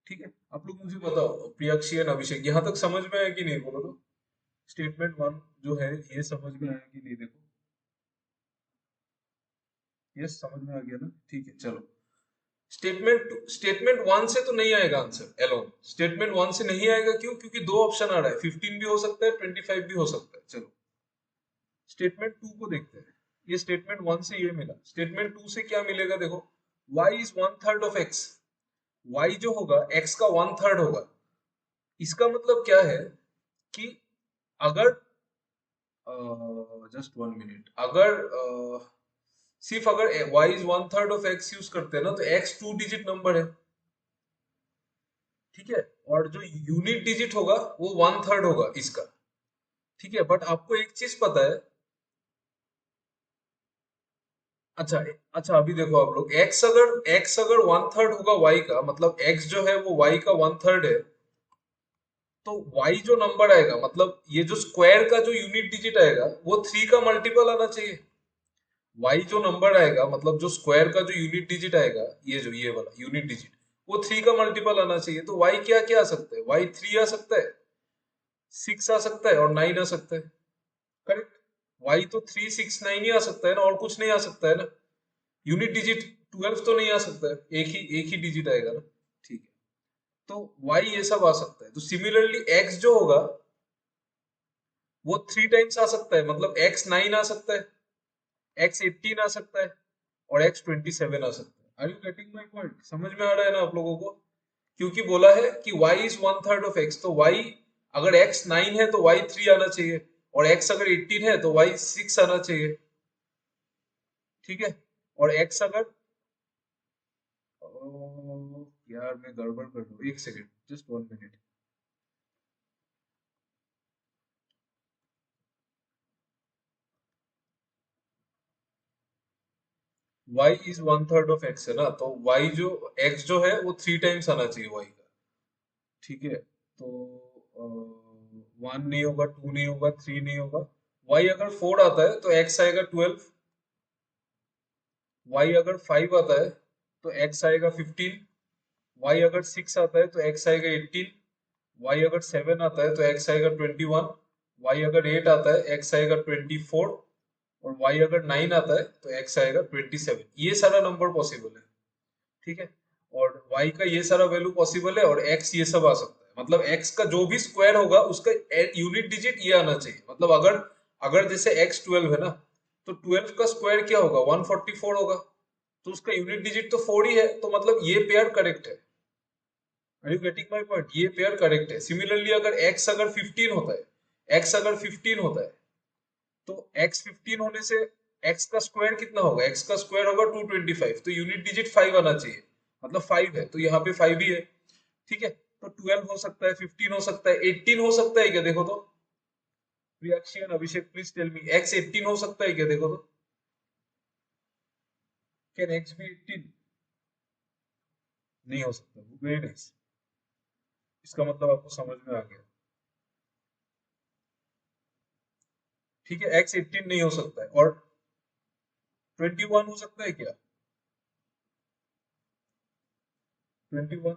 ठीक है, आप लोग मुझे बताओ, प्रियक्षी एंड अभिषेक, यहाँ तक समझ में आया कि नहीं, बोलो तो। स्टेटमेंट वन जो है ये समझ में आया कि नहीं, देखो, ये समझ में आ गया ना, ठीक है, चलो। स्टेटमेंट वन से तो नहीं आएगा आंसर एलोन, स्टेटमेंट वन से नहीं आएगा, क्यों, क्योंकि दो ऑप्शन आ रहा है, 15 भी हो सकता है, 25 भी हो सकता है। चलो स्टेटमेंट टू को देखते हैं, ये स्टेटमेंट वन से ये मिला, स्टेटमेंट टू से क्या मिलेगा, देखो, y is 1/3 of x, y जो होगा x का 1/3 होगा, इसका मतलब क्या है कि अगर, जस्ट 1 मिनट, अगर सिर्फ अगर y is 1/3 of x use करते हैं ना, तो x 2 डिजिट नंबर है, ठीक है, और जो यूनिट डिजिट होगा वो 1/3 होगा इसका, ठीक है। बट आपको एक चीज पता है, अच्छा, अच्छा अभी देखो आप लोग, x अगर 1/3 होगा y का, मतलब x जो है वो y का 1/3 है, तो y जो नंबर आएगा, मतलब ये जो स्क्वायर का जो यूनिट डिजिट आएगा वो 3 का मल्टीपल आना चाहिए। y जो नंबर आएगा, मतलब जो स्क्वायर का जो यूनिट डिजिट आएगा, ये वाला यूनिट डिजिट, वो 3 का मल्टीपल आना चाहिए। तो y क्या क्या आ सकता है, y 3 आ सकता है, 6 आ सकता है और 9 आ सकता है, करेक्ट। y तो 3, 6, 9 ही आ सकता है ना, और कुछ नहीं आ सकता है ना। यूनिट डिजिट 12 तो नहीं आ सकता है, एक ही डिजिट आएगा ना, ठीक है। तो y ये सब आ सकता है, तो सिमिलरली x जो होगा वो 3 टाइम्स आ सकता है, मतलब x 9 आ सकता है, x 18 आ सकता है, और x 27 आ सकता है। Are you getting my point, समझ में आ रहा है ना आप लोगों को, क्योंकि बोला है कि y इज 1/3 ऑफ x, तो y अगर x 9 है तो y 3 आना चाहिए, और x अगर 18 है तो y 6 आना चाहिए, ठीक है। और x अगर, यार मैं गड़बड़ कर दूं, एक second, just 1 minute. y is 1/3 of x है ना, तो y जो x जो है वो 3 टाइम्स आना चाहिए y का, ठीक है। तो 1 नहीं होगा, 2 नहीं होगा, 3 नहीं होगा, y अगर 4 आता है तो x आएगा 12, y अगर 5 आता है तो x आएगा 15, y अगर 6 आता है तो x आएगा 18, y अगर 7 आता है तो x आएगा 21, y अगर 8 आता है x आएगा 24, और y अगर 9 आता है तो x आएगा 27। ये सारा नंबर पॉसिबल है, ठीक है। और y का ये सारा वैल्यू पॉसिबल है, और x ये सब आ सकता है। मतलब x का जो भी स्क्वायर होगा उसका यूनिट डिजिट ये आना चाहिए। मतलब अगर अगर जैसे x 12 है ना, तो 12 का स्क्वायर क्या होगा, 144 होगा, तो उसका यूनिट डिजिट तो 4 ही है, तो मतलब ये पेयर करेक्ट है। Are you getting my point? ये पेयर करेक्ट है। सिमिलरली अगर x अगर 15 होता है, x अगर 15 होता है, तो x 15 होने से x का स्क्वायर कितना होगा, x का स्क्वायर होगा 225, तो यूनिट डिजिट 5 आना चाहिए। मतलब 5 है, तो यहाँ पे 5 ही है, ठीक है। तो 12 हो सकता है, 15 हो सकता है, 18 हो सकता है क्या, देखो तो। Reaction Abhishek please tell me, x 18 हो सकता है क्या, देखो तो। कैन x भी 18? नहीं हो सकता, वेरी नाइस। इसका मतलब आपको समझ में आ गया, ठीक है। x 18 नहीं हो सकता है, और 21 हो सकता है क्या, 21?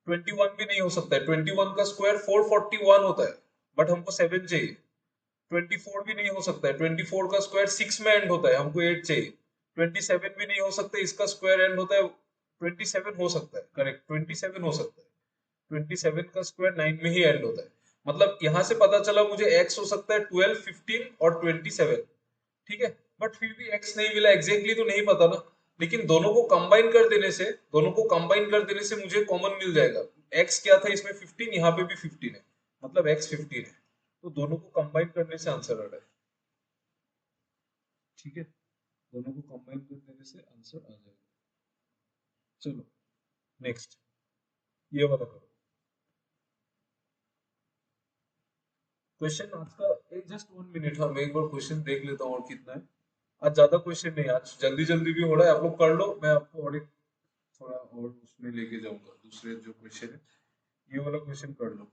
21 भी नहीं हो सकता है, 21 का स्क्वायर 441 होता है, बट हमको 7 चाहिए। 24 भी नहीं हो सकता है, 24 का स्क्वायर 6 में एंड होता है, हमको 8 चाहिए। 27 भी नहीं हो सकता, इसका स्क्वायर एंड होता है। 27 हो सकता है, करेक्ट, 27 हो सकता है। 27 का स्क्वायर 9 में ही एंड होता है। मतलब यहां से पता चला मुझे x हो सकता है 12, 15 और 27, ठीक है। बट फिर भी x नहीं मिला एग्जैक्टली, तो नहीं पता ना। लेकिन दोनों को कंबाइन कर देने से मुझे कॉमन मिल जाएगा। x क्या था इसमें, 15, यहाँ पे भी 15 है, मतलब x 15 है। तो दोनों को कंबाइन करने से आंसर आ रहा है, ठीक है। दोनों को कंबाइन कर देने से आंसर आ जाएगा। चलो नेक्स्ट, ये वाला करो क्वेश्चन आज का। एक जस्ट 1 मिनट, हाँ मैं एक बार क्वेश्चन देख लेता हूँ और कितना है। आज ज्यादा क्वेश्चन नहीं, आज जल्दी जल्दी भी हो रहा है, आप लोग कर लो, मैं आपको और एक थोड़ा और उसमें लेके जाऊंगा। दूसरे जो क्वेश्चन है, ये वाला क्वेश्चन कर लो।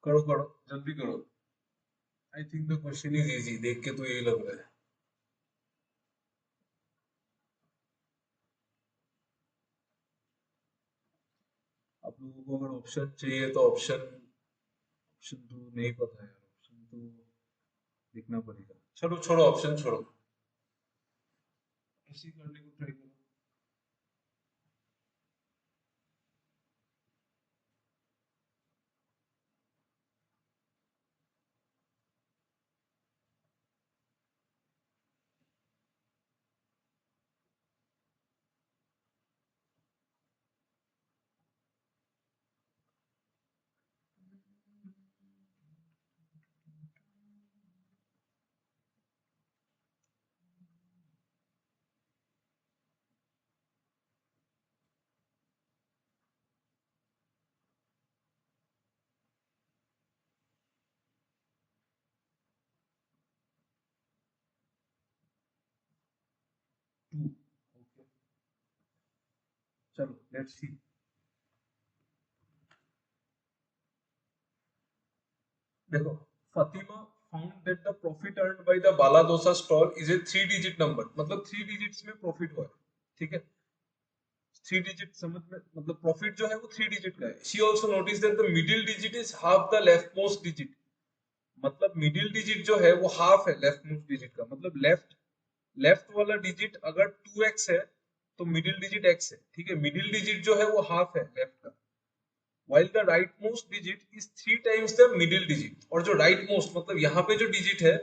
करो करो, जल्दी करो। I think the question is easy, देख के तो यही लग रहा है। आप लोगों को अगर ऑप्शन चाहिए तो ऑप्शन, ऑप्शन तो नहीं पता है यार, ऑप्शन तो देखना पड़ेगा। चलो छोड़ो, ऑप्शन छोड़ो, ऐसे ही करने को ट्राई करो। चलो लेट्स सी। देखो, Fatima found that the profit earned by the Bala dosa stall is a 3 digit number, मतलब 3 डिजिट्स में प्रॉफिट हुआ है, ठीक है। 3 डिजिट समझ में, मतलब प्रॉफिट जो है वो 3 डिजिट का है। She also notice that the middle digit is half the left most digit, मतलब मिडिल डिजिट जो है वो हाफ है लेफ्ट मोस्ट डिजिट का, मतलब लेफ्ट लेफ्ट वाला डिजिट अगर 2x है तो मिडिल डिजिट x है, ठीक है। मिडिल डिजिट जो है वो हाफ है लेफ्ट का, while the rightmost digit is 3 times the middle digit, और जो rightmost मतलब यहाँ पे जो डिजिट है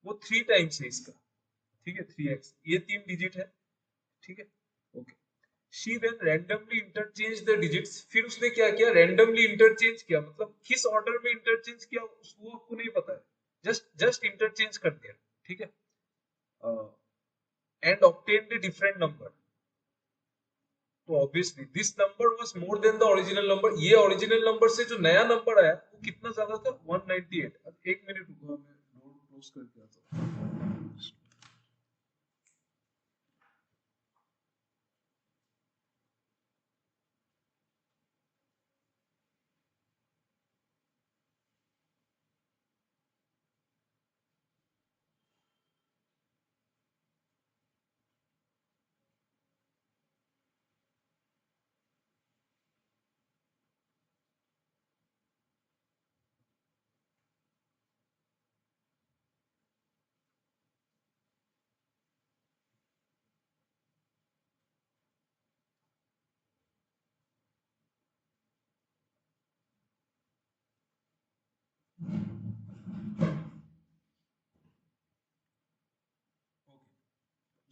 वो 3 times है इसका, ठीक है, 3x, ये 3 डिजिट है, ठीक है, okay. She then randomly interchange the digits, फिर उसने क्या किया, रैंडमली इंटरचेंज किया, मतलब किस ऑर्डर में इंटरचेंज किया वो आपको नहीं पता है, जस्ट जस्ट इंटरचेंज कर दिया, ठीक है। And obtained a different number, तो obviously this number was more than the original number, ये ओरिजिनल नंबर से जो नया नंबर आया वो कितना ज्यादा था, 198। अब एक मिनट रुको, मैं नोट क्लोज करके आता हूँ।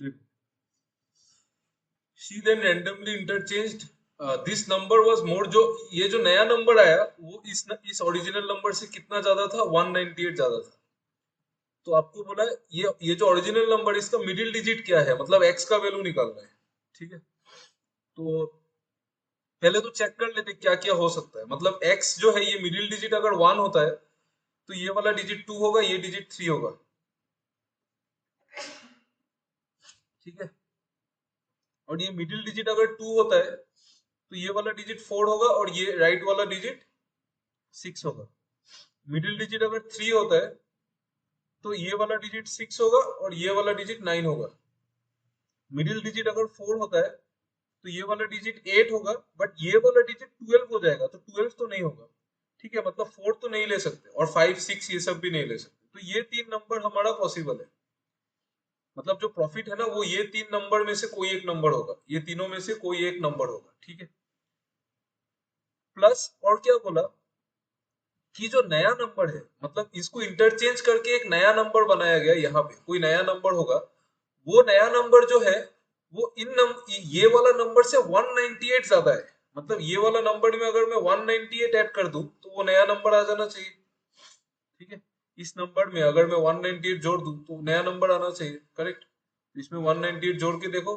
देखो, she then randomly interchanged this number was more, जो ये जो नया नंबर आया वो इस ओरिजिनल नंबर से कितना ज्यादा था, 198 ज्यादा था। तो आपको बोला है, ये जो ओरिजिनल नंबर इसका मिडिल डिजिट क्या है, मतलब x का वैल्यू निकालना है, ठीक है। तो पहले तो चेक कर लेते क्या क्या हो सकता है, मतलब x जो है ये मिडिल डिजिट अगर 1 होता है तो ये वाला डिजिट 2 होगा, ये डिजिट 3 होगा, ठीक है। और ये मिडिल डिजिट अगर 2 होता है तो ये वाला डिजिट 4 होगा और ये राइट वाला डिजिट 6 होगा। मिडिल डिजिट अगर 3 होता है तो ये वाला डिजिट 6 होगा और ये वाला डिजिट 9 होगा। मिडिल डिजिट अगर 4 होता है तो ये वाला डिजिट 8 होगा, बट ये वाला डिजिट 12 हो जाएगा, तो 12 तो नहीं होगा, ठीक है, मतलब 4 तो नहीं ले सकते और 5 6 ये सब भी नहीं ले सकते, तो ये 3 नंबर हमारा पॉसिबल है। मतलब जो प्रॉफिट है ना वो ये 3 नंबर में से कोई एक नंबर होगा, ये तीनों में से कोई एक नंबर होगा, ठीक है। प्लस और क्या बोला कि जो नया नंबर है, मतलब इसको इंटरचेंज करके एक नया नंबर बनाया गया, यहाँ पे कोई नया नंबर होगा, वो नया नंबर जो है वो ये वाला नंबर से 198 ज्यादा है, मतलब ये वाला नंबर में अगर मैं 198 ऐड कर दूं तो वो नया नंबर आ जाना चाहिए, ठीक है। इस नंबर में अगर मैं 198 जोड़ दूं तो नया नंबर आना चाहिए, करेक्ट। इसमें 198 जोड़ के देखो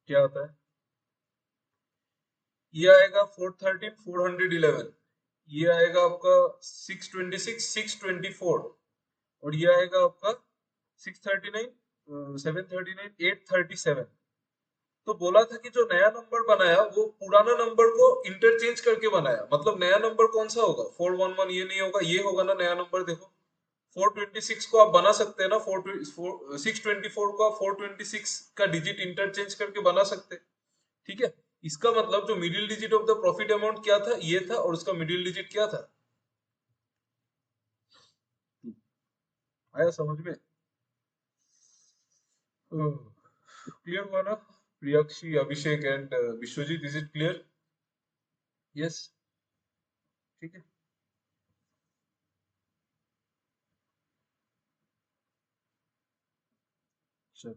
क्या होता है, ये आएगा 413 411, ये आएगा आपका 626 624, और ये आएगा आपका 639 739 837। तो बोला था कि जो नया नंबर बनाया वो पुराना नंबर को इंटरचेंज करके बनाया, मतलब नया नंबर कौन सा होगा, 411 ये नहीं होगा, ये होगा ना नया नंबर। देखो 426 को आप बना सकते हैं ना, 624 को आप 426 का डिजिट इंटरचेंज करके बना सकते हैं, ठीक है। इसका मतलब जो middle digit of the profit amount क्या था, ये था, और उसका मिडिल डिजिट क्या था, आया समझ में? क्लियर हुआ ना Priyakshi, Abhishek and Vishwajit, is it clear? Yes, ठीक है। चलो,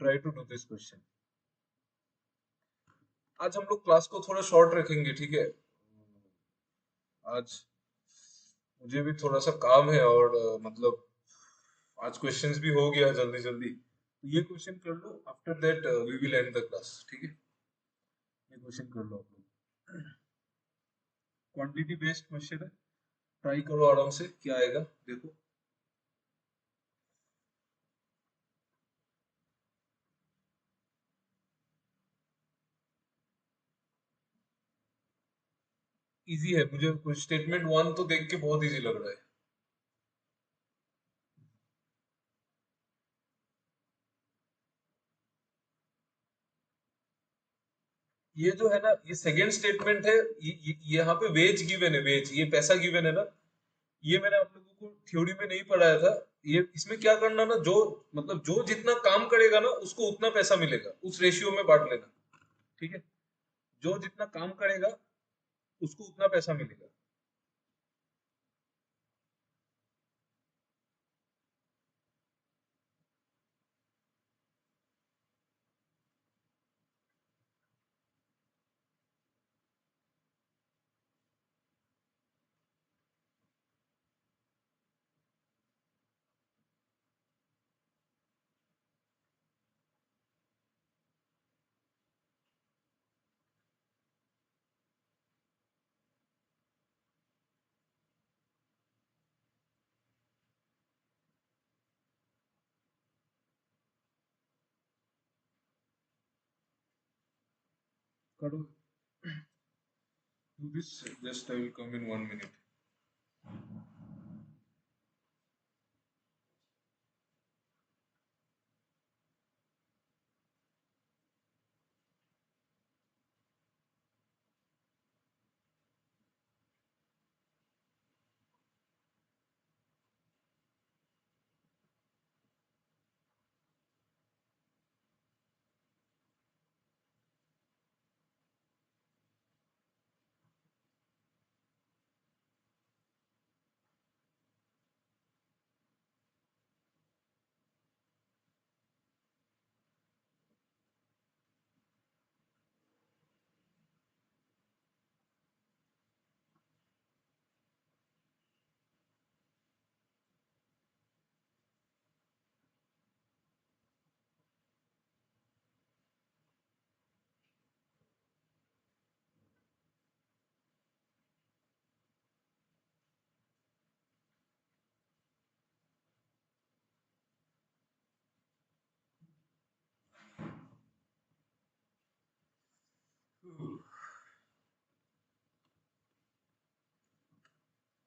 try to do this question. आज हम लोग क्लास को थोड़ा शॉर्ट रखेंगे, ठीक है। आज मुझे भी थोड़ा सा काम है, और मतलब आज क्वेश्चंस भी हो गया जल्दी जल्दी, तो ये क्वेश्चन कर लो, after that we will end the class, ठीक है। ये क्वेश्चन कर लो आप लोग, क्वांटिटी बेस्ड क्वेश्चन है, ट्राई करो आराम से, क्या आएगा देखो। इजी है, मुझे स्टेटमेंट वन तो देख के बहुत इजी लग रहा है। ये जो है ना, ये सेकेंड स्टेटमेंट है, यहाँ पे वेज गिवन है, वेज ये पैसा गिवन है ना। ये मैंने आप लोगों को थ्योरी में नहीं पढ़ाया था। ये इसमें क्या करना ना, जो मतलब जो जितना काम करेगा ना उसको उतना पैसा मिलेगा, उस रेशियो में बांट लेना। ठीक है, जो जितना काम करेगा उसको उतना पैसा मिलेगा। करो, do this, just I will come in 1 minute.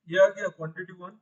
ये आ गया क्वांटिटी वन।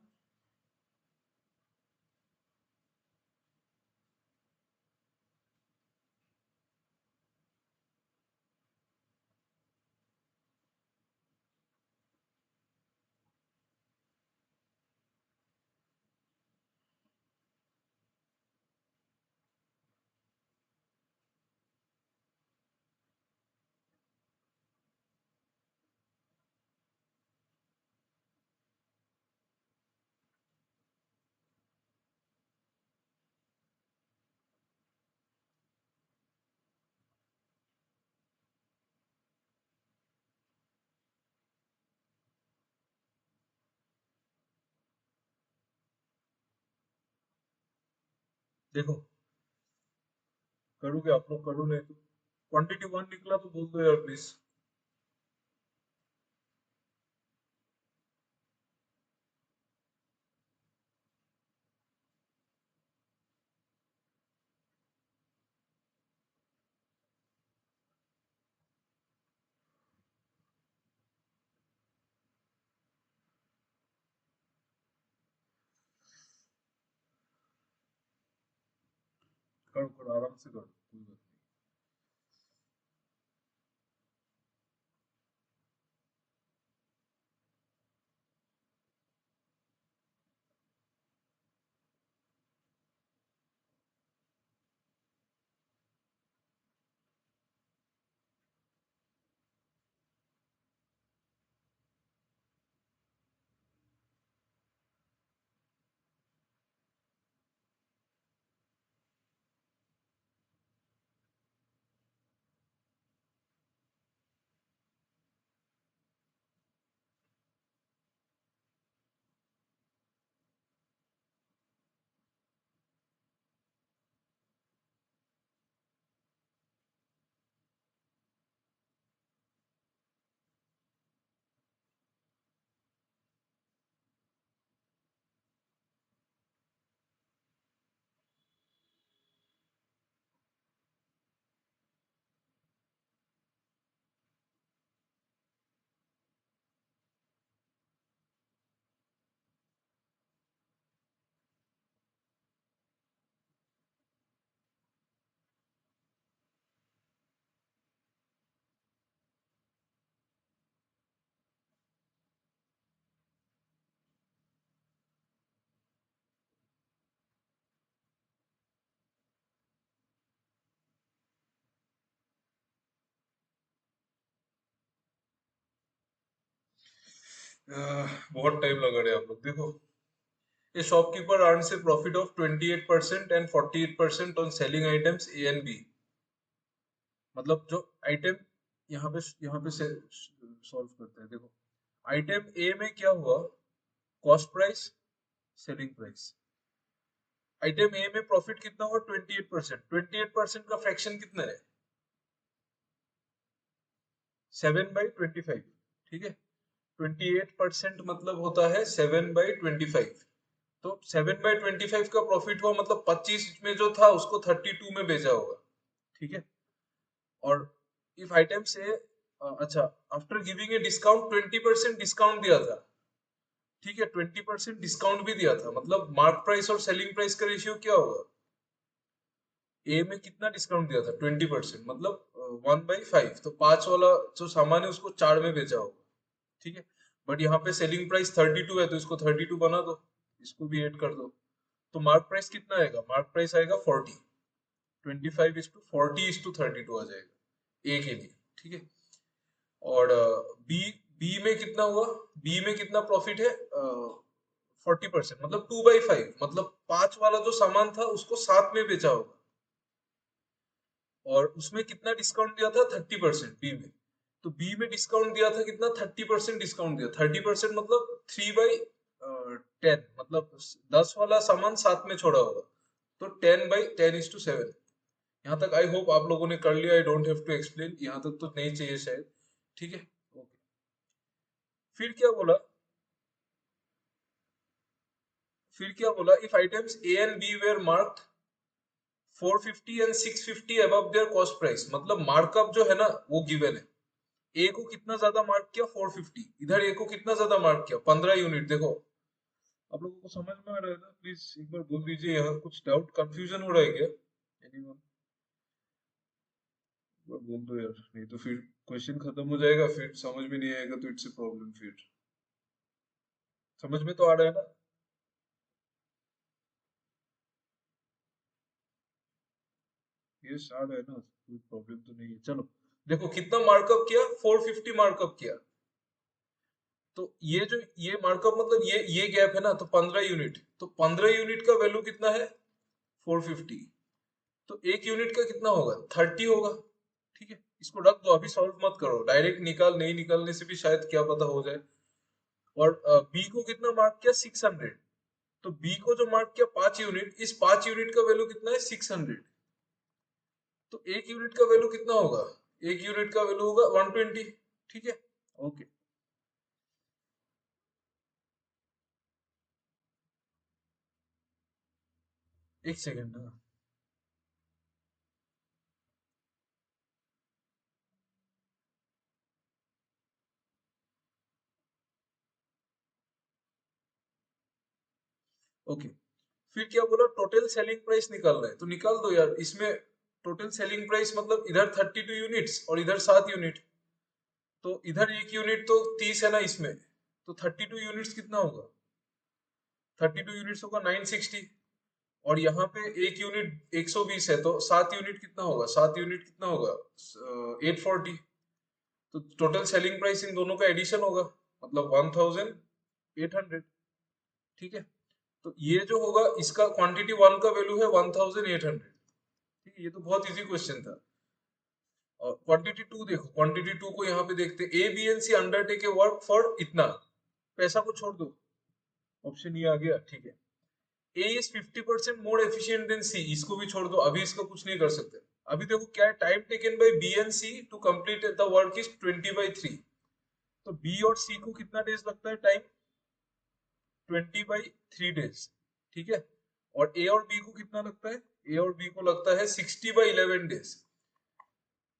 देखो, करोगे आप लोग, करो नहीं तो। क्वांटिटी वन निकला तो बोल दो यार प्लीज। करो करो, आराम से करो, कोई बात नहीं। बहुत टाइम लगा रहे आप लोग। देखो, a shopkeeper earns a profit of 28% and 48% on selling items A and B। मतलब जो आइटम यहाँ पे से सॉल्व करते हैं। देखो, आइटम ए में क्या हुआ, cost price, selling price. Item A में प्रॉफिट कितना हुआ, 28%। 28% का फ्रैक्शन कितना है, 7/25। ठीक है, 28% मतलब होता है 7/25। तो 7/25 का प्रॉफिट हुआ, मतलब 25 में जो था उसको 32 में बेचा होगा। ठीक है, और इफ आइटम से अच्छा, after giving a discount 20% discount दिया था। ठीक है, 20% डिस्काउंट भी दिया था, मतलब मार्क प्राइस और सेलिंग प्राइस का रेशियो क्या होगा, ए में कितना डिस्काउंट दिया था, 20%, मतलब 1/5। तो 5 वाला जो सामान है उसको 4 में बेचा होगा। ठीक है, बट यहाँ पे सेलिंग प्राइस 32 है, तो इसको 32 बना दो, इसको भी ऐड कर दो। तो मार्क प्राइस कितना आएगा, मार्क प्राइस आएगा 40। 25:40:32 आ जाएगा ए के लिए। ठीक है, और बी बी में कितना हुआ, बी में कितना प्रॉफिट है, 40%, मतलब 2/5, मतलब 5 वाला जो सामान था उसको 7 में बेचा होगा, और उसमें कितना डिस्काउंट दिया था, 30% बी में। तो बी में डिस्काउंट दिया था कितना, 30% डिस्काउंट दिया। 30% मतलब 3/10, मतलब 10 वाला सामान 7 में छोड़ा होगा, तो 10/10:7। यहाँ तक आई होप आप लोगों ने कर लिया, I don't have to explain, यहाँ तक तो नहीं चाहिए शायद। ठीक है, ओके। फिर क्या बोला, if items A and B were marked 450 and 650 above their cost price, मतलब मार्कअप जो है ना वो गिवन है। ए को कितना ज्यादा मार्क किया, 450, इधर ए को कितना ज्यादा मार्क किया, 15 यूनिट। देखो, आप लोगों को समझ में आ रहा है ना, प्लीज एक बार बोल दीजिए, यहाँ कुछ डाउट कंफ्यूजन हो रहा है क्या, एनीवन, बोल दो यार, नहीं तो फिर क्वेश्चन खत्म हो जाएगा, फिर समझ में नहीं आएगा, तो इट्स ए प्रॉब्लम। फिर समझ में तो आ रहा है ना, ये आ रहा है ना, कोई प्रॉब्लम तो नहीं है। चलो, देखो कितना मार्कअप किया, 450 मार्कअप किया। तो ये मार्कअप मतलब ये गैप है ना, तो 15 यूनिट, तो 15 यूनिट का वैल्यू कितना है, 450। तो एक यूनिट का कितना होगा, 30 होगा। ठीक है, इसको रख दो, अभी सॉल्व मत करो, डायरेक्ट निकाल, नहीं निकालने से भी शायद क्या पता हो जाए। और बी को कितना मार्क किया, 600। तो बी को जो मार्क किया 5 यूनिट, इस 5 यूनिट का वैल्यू कितना है, 600। तो एक यूनिट का वैल्यू कितना होगा, एक यूनिट का वैल्यू होगा 120। ठीक है, ओके। एक सेकेंड। ओके, फिर क्या बोला, टोटल सेलिंग प्राइस निकालना है, तो निकाल दो यार। इसमें टोटल सेलिंग प्राइस मतलब इधर 32 यूनिट्स और इधर 7 यूनिट, तो इधर एक यूनिट तो 30 है ना इसमें, तो 32 यूनिट्स कितना होगा, 32 यूनिट्स होगा 960। और यहाँ पे एक यूनिट 120 है, तो 7 यूनिट कितना होगा, 7 यूनिट कितना होगा, 840। तो टोटल सेलिंग प्राइस इन दोनों का एडिशन होगा, मतलब 1800। ठीक है, तो ये जो होगा, इसका क्वांटिटी वन का वैल्यू है 1800। ठीक है, ये तो बहुत इजी क्वेश्चन था। और क्वांटिटी टू देखो, क्वांटिटी टू को यहाँ पे देखते, A B and C undertake a work for इतना, पैसा को छोड़ दो, ऑप्शन ये आ गया। ठीक है, ए इज 50% मोर एफिशिएंट देन सी, इसको भी छोड़ दो, अभी इसका कुछ नहीं कर सकते। अभी देखो क्या है, time taken by B and C to complete the work is 20/3। तो बी और सी को कितना डेज लगता है टाइम, 20/3 डेज। ठीक है, और ए और बी को कितना लगता है, ए और बी को लगता है 60/11 डेज।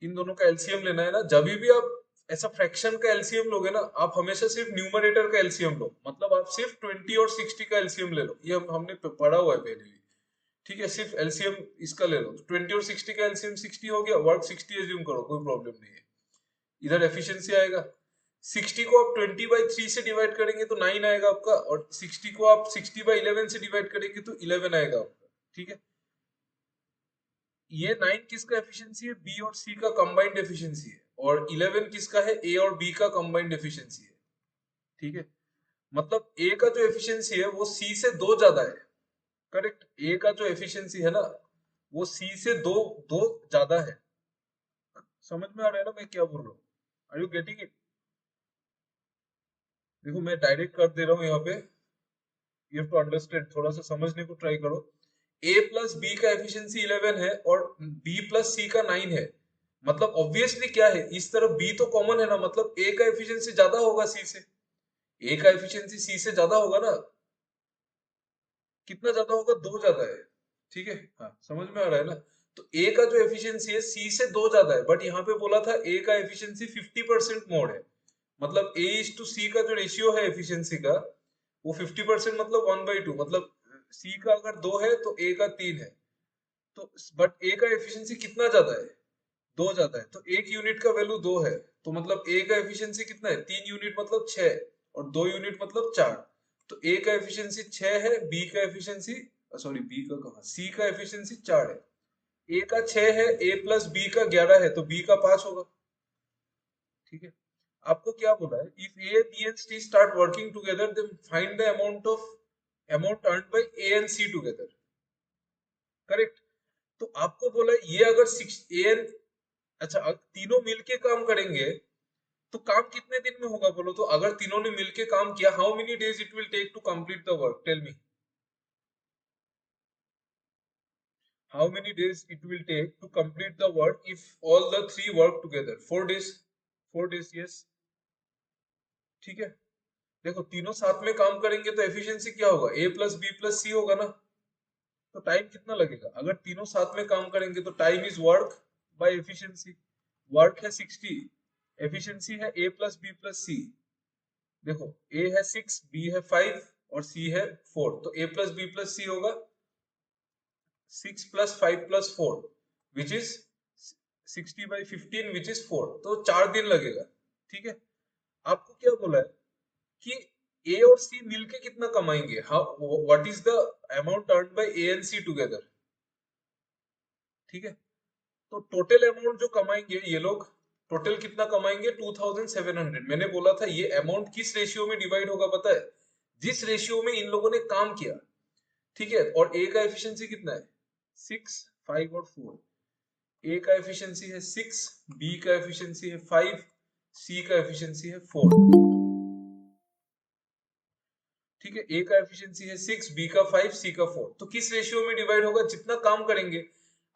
इन दोनों का एलसीएम लेना है ना, जब भी आप ऐसा फ्रैक्शन का एलसीएम लोगे ना, आप हमेशा सिर्फ न्यूमरेटर का एलसीएम लो, मतलब आप सिर्फ 20 और 60 का एलसीएम ले लो, ये हमने पढ़ा हुआ है पहले भी। ठीक है, सिर्फ एलसीएम इसका ले लो, तो 20 और 60 का एलसीएम 60 हो गया, वर्क 60 एज्यूम करो, कोई प्रॉब्लम नहीं है। इधर एफिशिएंसी आएगा, 60 को आप 20/3 से डिवाइड करेंगे तो 9 आएगा आपका, और 60 को आप 60/11 से डिवाइड करेंगे तो 11 आएगा आपका। ठीक है, ये 9 किसका एफिशिएंसी है, बी और सी का कंबाइंड एफिशिएंसी है, और 11 किसका है, ए और बी का कंबाइंड एफिशिएंसी है। ठीक है, मतलब ए का जो एफिशिएंसी है वो सी से 2 ज्यादा है। करेक्ट, ए का जो एफिशिएंसी है ना वो सी से दो दो ज्यादा है। समझ में आ रहा है ना मैं क्या बोल रहा हूँ? Are you getting it? देखो मैं डायरेक्ट कर दे रहा हूँ यहाँ पे, यू हैव टू अंडरस्टैंड, थोड़ा सा समझने को ट्राई करो। ए प्लस बी का एफिशिएंसी 11 है और बी प्लस सी का 9 है। मतलब ऑब्वियसली क्या है, इस तरफ बी तो कॉमन है ना, मतलब ए का एफिशिएंसी ज्यादा होगा सी से। ए का एफिशिएंसी सी से ज्यादा होगा ना। कितना ज्यादा होगा? 2 ज्यादा है। ठीक है, हाँ समझ में आ रहा है ना। तो ए का जो एफिशिएंसी है सी से 2 ज्यादा है, बट यहाँ पे बोला था ए का एफिशिएंसी 50% मोड है। मतलब ए इज टू सी का जो रेशियो है एफिशिएंसी का वो 50%, मतलब 1/2। मतलब सी का अगर 2 है तो ए का 3 है। तो बट ए का एफिशिएंसी कितना ज्यादा है? 2 ज्यादा है। तो 1 यूनिट का वैल्यू 2 है, तो मतलब ए का एफिशिएंसी कितना है? 3 यूनिट मतलब 6, और 2 यूनिट मतलब 4। तो ए का एफिशिएंसी 6 है, बी का एफिशिएंसी, सॉरी बी का कहा, सी का एफिशिएंसी 4 है। ए का 6 है, ए प्लस बी का 11 है, तो बी का 5 होगा। ठीक है, आपको क्या बोला है? If A, B and C start working together then find the amount earned by A and C together. Correct. तो आपको बोला है ये अगर 6 ए एंड, अच्छा तीनों मिलके काम करेंगे तो काम कितने दिन में होगा बोलो तो? अगर तीनों ने मिलके काम किया, how many days it will take to complete the work? Tell me, how many days it will take to complete the work if all the three work together? 4 days. 4 days, yes. ठीक है, देखो तीनों साथ में काम करेंगे तो efficiency क्या होगा? ए प्लस बी प्लस सी होगा ना। तो टाइम कितना लगेगा? अगर तीनों साथ में काम करेंगे तो time is work by efficiency. Work है 60, एफिशिएंसी है ए प्लस बी प्लस सी। देखो ए है 6, बी है 5 और सी है 4, तो ए प्लस बी प्लस सी होगा 6 + 5 + 4 विच इज 60/15 विच इज 4, तो 4 दिन लगेगा। ठीक है, आपको क्या बोला है कि ए और सी मिलके कितना कमाएंगे? How, what is the amount earned by A and C together? ठीक है, तो टोटल अमाउंट जो कमाएंगे ये लोग, टोटल कितना कमाएंगे? 2700। मैंने बोला था ये अमाउंट किस रेशियो में डिवाइड होगा पता है? जिस रेशियो में इन लोगों ने काम किया। ठीक है, और ए का एफिशिएंसी कितना है? 6, 5 और 4। ए का एफिशिएंसी है 6, बी का एफिशिएंसी है 5, सी का एफिशिएंसी है 4। ठीक है, ए का एफिशिएंसी है 6, बी का 5, सी का 4। तो किस रेशियो में डिवाइड होगा? जितना काम करेंगे।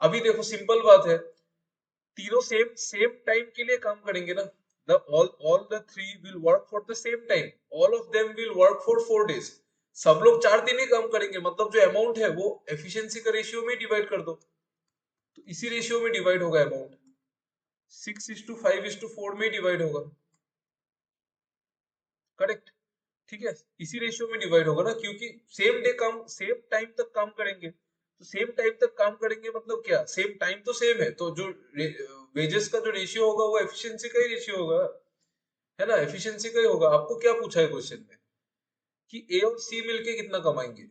अभी देखो सिंपल बात है, तीनों सेम सेम टाइम के लिए काम करेंगे ना। The all the three will work for the same time, all of them will work for 4 days. सब लोग 4 दिन ही काम करेंगे, मतलब जो अमाउंट है वो एफिशिएंसी का रेशियो में डिवाइड कर दो, तो इसी रेशियो में डिवाइड होगा अमाउंट। 6:5:4 में डिवाइड होगा। करेक्ट। ठीक है, इसी रेशियो में डिवाइड होगा ना, क्योंकि सेम डे काम, सेम टाइम तक काम करेंगे। तो सेम टाइम तक काम करेंगे मतलब क्या? सेम टाइम तो सेम है, तो जो वेजेस का जो रेशियो होगा वो एफिशिएंसी का ही रेशियो होगा, है ना, एफिशिएंसी का ही होगा। आपको क्या पूछा है क्वेश्चन में कि ए और सी मिलके कितना कमाएंगे?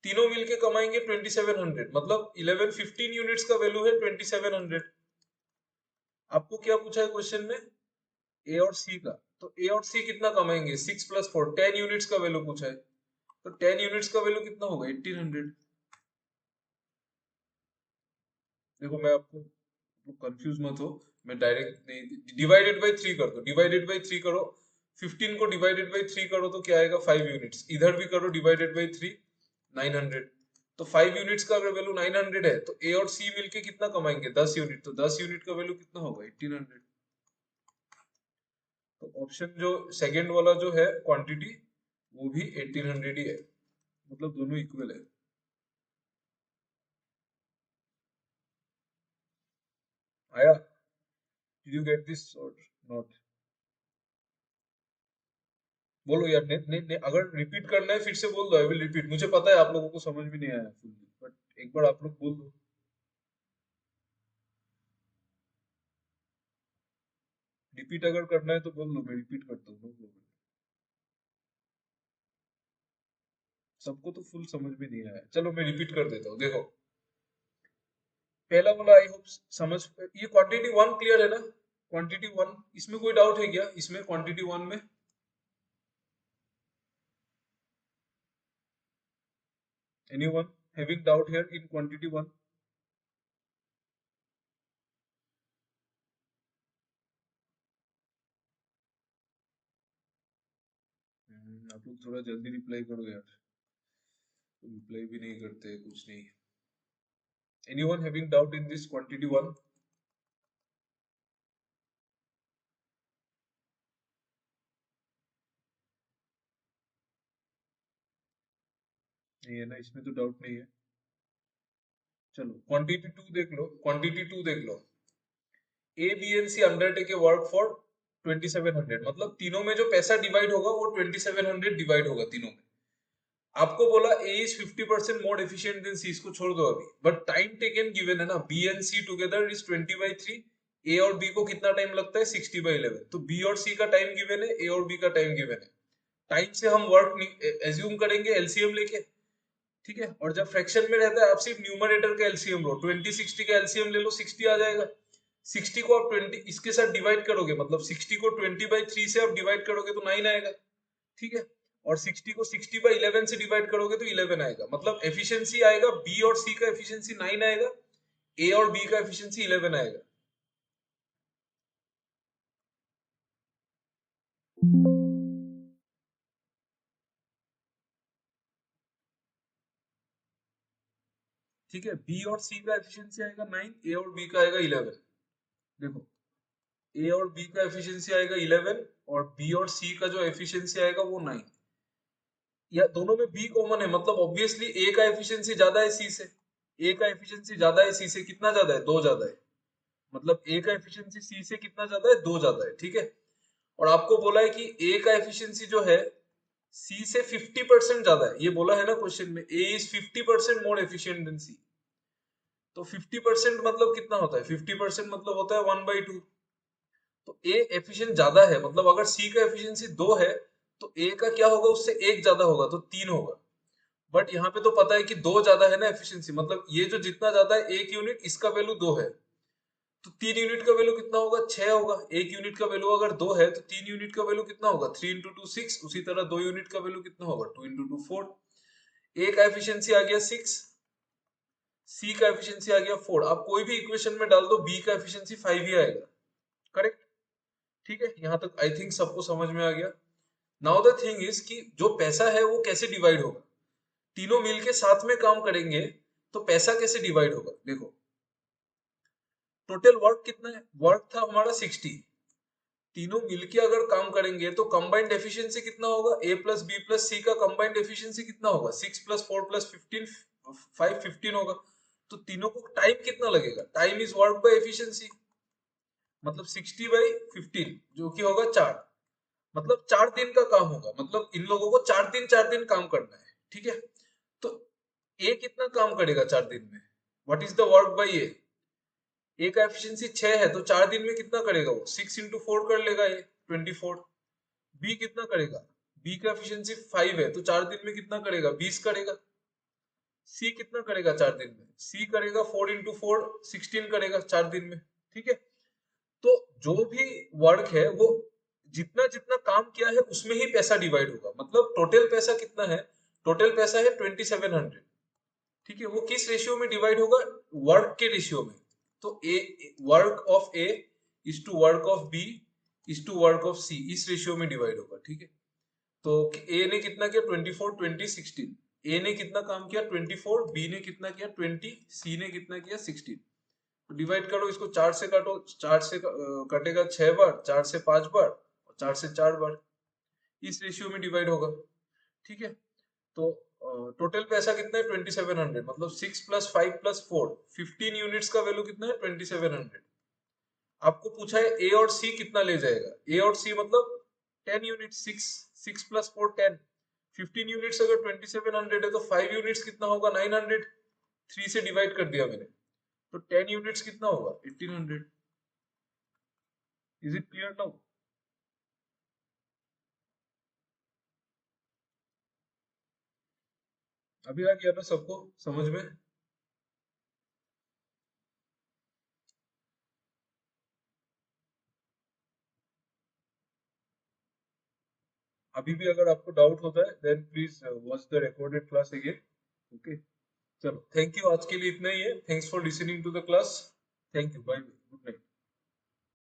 तीनों मिलके कमाएंगे 2700, मतलब 11-15 यूनिट्स का वैल्यू है 2700। आपको क्या पूछा है क्वेश्चन में? ए और सी का। तो ए और सी कितना कमाएंगे? 6 + 4, 10 यूनिट्स का वैल्यू पूछा है। तो 10 यूनिट्स का वैल्यू कितना होगा? 1800। देखो मैं आपको, कंफ्यूज मत हो, मैं डायरेक्ट नहीं, डिवाइडेड बाई 3 कर दो, डिवाइडेड बाई 3 करो। 15 को डिवाइडेड बाई 3 करो तो क्या आएगा? 5 यूनिट्स। इधर भी करो डिवाइडेड बाई 3, 900। तो 5 यूनिट्स का अगर वैल्यू 900 है तो ए और सी मिलके कितना कमाएंगे? 10 यूनिट। तो 10 यूनिट का वैल्यू कितना होगा? 1800। तो ऑप्शन जो सेकंड वाला जो है क्वांटिटी, वो भी 1800 ही है, मतलब दोनों इक्वल है। आया? डिड यू गेट दिस और नॉट? बोलो यार, ने, अगर रिपीट करना है फिर से बोल दो, आई विल रिपीट। मुझे पता है आप लोगों को समझ भी नहीं आया फुल्ली, बट एक बार आप लोग बोल दो। रिपीट अगर करना है तो बोल दो, मैं रिपीट करता हूँ, नो प्रॉब्लम। सबको तो फुल समझ में नहीं आया, चलो मैं रिपीट कर देता हूँ। देखो पहला वाला आई होप समझ, ये क्वांटिटी वन क्लियर है ना? क्वांटिटी वन, इसमें कोई डाउट है क्या? इसमें क्वांटिटी वन में Anyone having doubt here in quantity 1? आप लोग थोड़ा जल्दी रिप्लाई करो यार, तो रिप्लाई भी नहीं करते, कुछ नहीं। Anyone having doubt in this quantity 1? नहीं है ना, इसमें तो डाउट नहीं है। चलो क्वांटिटी 2 देख लो, क्वांटिटी 2 देख लो। A B and C undertake a work for 2700, मतलब तीनों में जो पैसा डिवाइड होगा वो 2700 डिवाइड होगा तीनों में। आपको बोला ए इज 50% मोर एफिशिएंट देन सी, इसको छोड़ दो अभी, बट टाइम टेकन गिवन है ना, B and C together is 20/3। A और बी को कितना टाइम लगता है 60/11, तो बी और सी का टाइम गिवन है, ए और बी का टाइम गिवन है। टाइम से हम वर्क एज्यूम करेंगे एलसीएम लेके, ठीक है। और जब फ्रैक्शन में रहता है आप सिर्फ न्यूमरेटर का एलसीएम लो, 20/60 का एलसीएम ले लो, 60 आ जाएगा। 60 को आप 20 इसके साथ डिवाइड करोगे, मतलब 60 को 20/3 से आप डिवाइड करोगे तो 9 आएगा, ठीक है। और 60 को 60/11 से डिवाइड करोगे तो 11 आएगा, मतलब एफिशिएंसी आएगा बी और सी का एफिशिएंसी 9 आएगा, ए और बी का एफिशिएंसी 11 आएगा। ठीक है, बी और सी का एफिशिएंसी आएगा 9, ए और बी का आएगा 11। देखो, ए और बी का एफिशिएंसी आएगा 11 और बी और सी का जो एफिशिएंसी आएगा वो 9। या दोनों में बी कॉमन है, मतलब ऑब्वियसली ए का एफिशिएंसी ज्यादा है सी से। ए का एफिशिएंसी ज्यादा है सी से, कितना ज्यादा है, 2 ज्यादा है। मतलब ए का एफिशिएंसी सी से कितना ज्यादा है, 2 ज्यादा है, ठीक है। और आपको बोला है कि ए का एफिशिएंसी जो है सी से 50% ज्यादा है, ये बोला है ना क्वेश्चन में, ए इज 50% मोर एफिशिएंट देन सी। तो 50% मतलब कितना होता है, 50% मतलब होता है 1/2। तो ए एफिशिएंट ज्यादा है, मतलब अगर सी का एफिशिएंसी 2 है तो ए का क्या होगा, उससे एक ज्यादा होगा तो 3 होगा। बट यहाँ पे तो पता है कि 2 ज्यादा है ना एफिशिएंसी, मतलब ये जो जितना ज्यादा है 1 यूनिट, इसका वैल्यू 2 है, तो 3 यूनिट का वैल्यू कितना होगा, 6 होगा। 1 यूनिट का वैल्यू अगर 2 है तो 3 यूनिट का वैल्यू कितना होगा, 3 × 2 6। उसी तरह 2 यूनिट का वैल्यू कितना होगा, 2 × 2 4। ए का एफिशिएंसी आ गया 6, सी का एफिशिएंसी आ गया 4। आप कोई भी इक्वेशन में डाल दो बी का एफिशिएंसी 5 ही आएगा, करेक्ट। ठीक है, यहाँ तक आई थिंक सबको समझ में आ गया। नाउ द थिंग इज कि जो पैसा है वो कैसे डिवाइड होगा, तीनों मिलके साथ में काम करेंगे तो पैसा कैसे डिवाइड होगा। देखो, टोटल वर्क कितना है, वर्क था हमारा 60, तीनों मिलके अगर काम करेंगे तो कंबाइंड एफिशिएंसी कितना होगा, ए प्लस बी प्लस सी का कंबाइंड एफिशिएंसी कितना होगा, 6 + 4 + 15, 5 15 होगा। तो तीनों को टाइम कितना लगेगा, time is work by efficiency, मतलब 60/15 जो कि होगा 4। मतलब 4 दिन का काम होगा, मतलब इन लोगों को 4 दिन काम करना है, ठीक है। तो ए कितना काम करेगा 4 दिन में, what is the work by A. A का एफिशिएंसी 6 है तो 4 दिन में कितना करेगा वो, 6 × 4 कर लेगा ये, 24। बी कितना करेगा, बी का एफिशिएंसी 5 है तो 4 दिन में कितना करेगा, 20 करेगा। सी कितना करेगा 4 दिन में, सी करेगा 4 × 4 16 करेगा 4 दिन में, ठीक है। तो जो भी वर्क है वो जितना जितना काम किया है उसमें ही पैसा डिवाइड होगा, मतलब टोटल पैसा कितना है, टोटल पैसा है 2700, ठीक है। वो किस रेशियो में डिवाइड होगा, वर्क के रेशियो में। तो A, work of A is to work of B is to work of C, इस रेशियो में डिवाइड होगा, ठीक है। तो ए ने कितना किया, 24 20 16। ए ने कितना काम किया 24, बी ने कितना किया 20, सी ने कितना किया 16। डिवाइड करो इसको, 4 से काटो, 4 से कटेगा 6 बार, 4 से 5 बार और 4 से 4 बार, इस रेशियो में डिवाइड होगा, ठीक है। तो टोटल पैसा कितना है 2700, मतलब 6 + 5 + 4 15 यूनिट्स का वैल्यू कितना है 2700। आपको पूछा है ए और सी कितना ले जाएगा, ए और सी मतलब 10 यूनिट, 6 + 4 10, 15 यूनिट्स अगर 2700 है तो 5 यूनिट्स कितना होगा 900, 3 से डिवाइड कर दिया मैंने, तो 10 यूनिट्स कितना होगा 1800। Is it clear now. अभी आ गया ना सबको समझ में। अभी भी अगर आपको डाउट होता है then please watch the recorded class again. Okay, चलो थैंक यू, आज के लिए इतना ही है। Thanks for listening to the class. Thank you, bye, good night.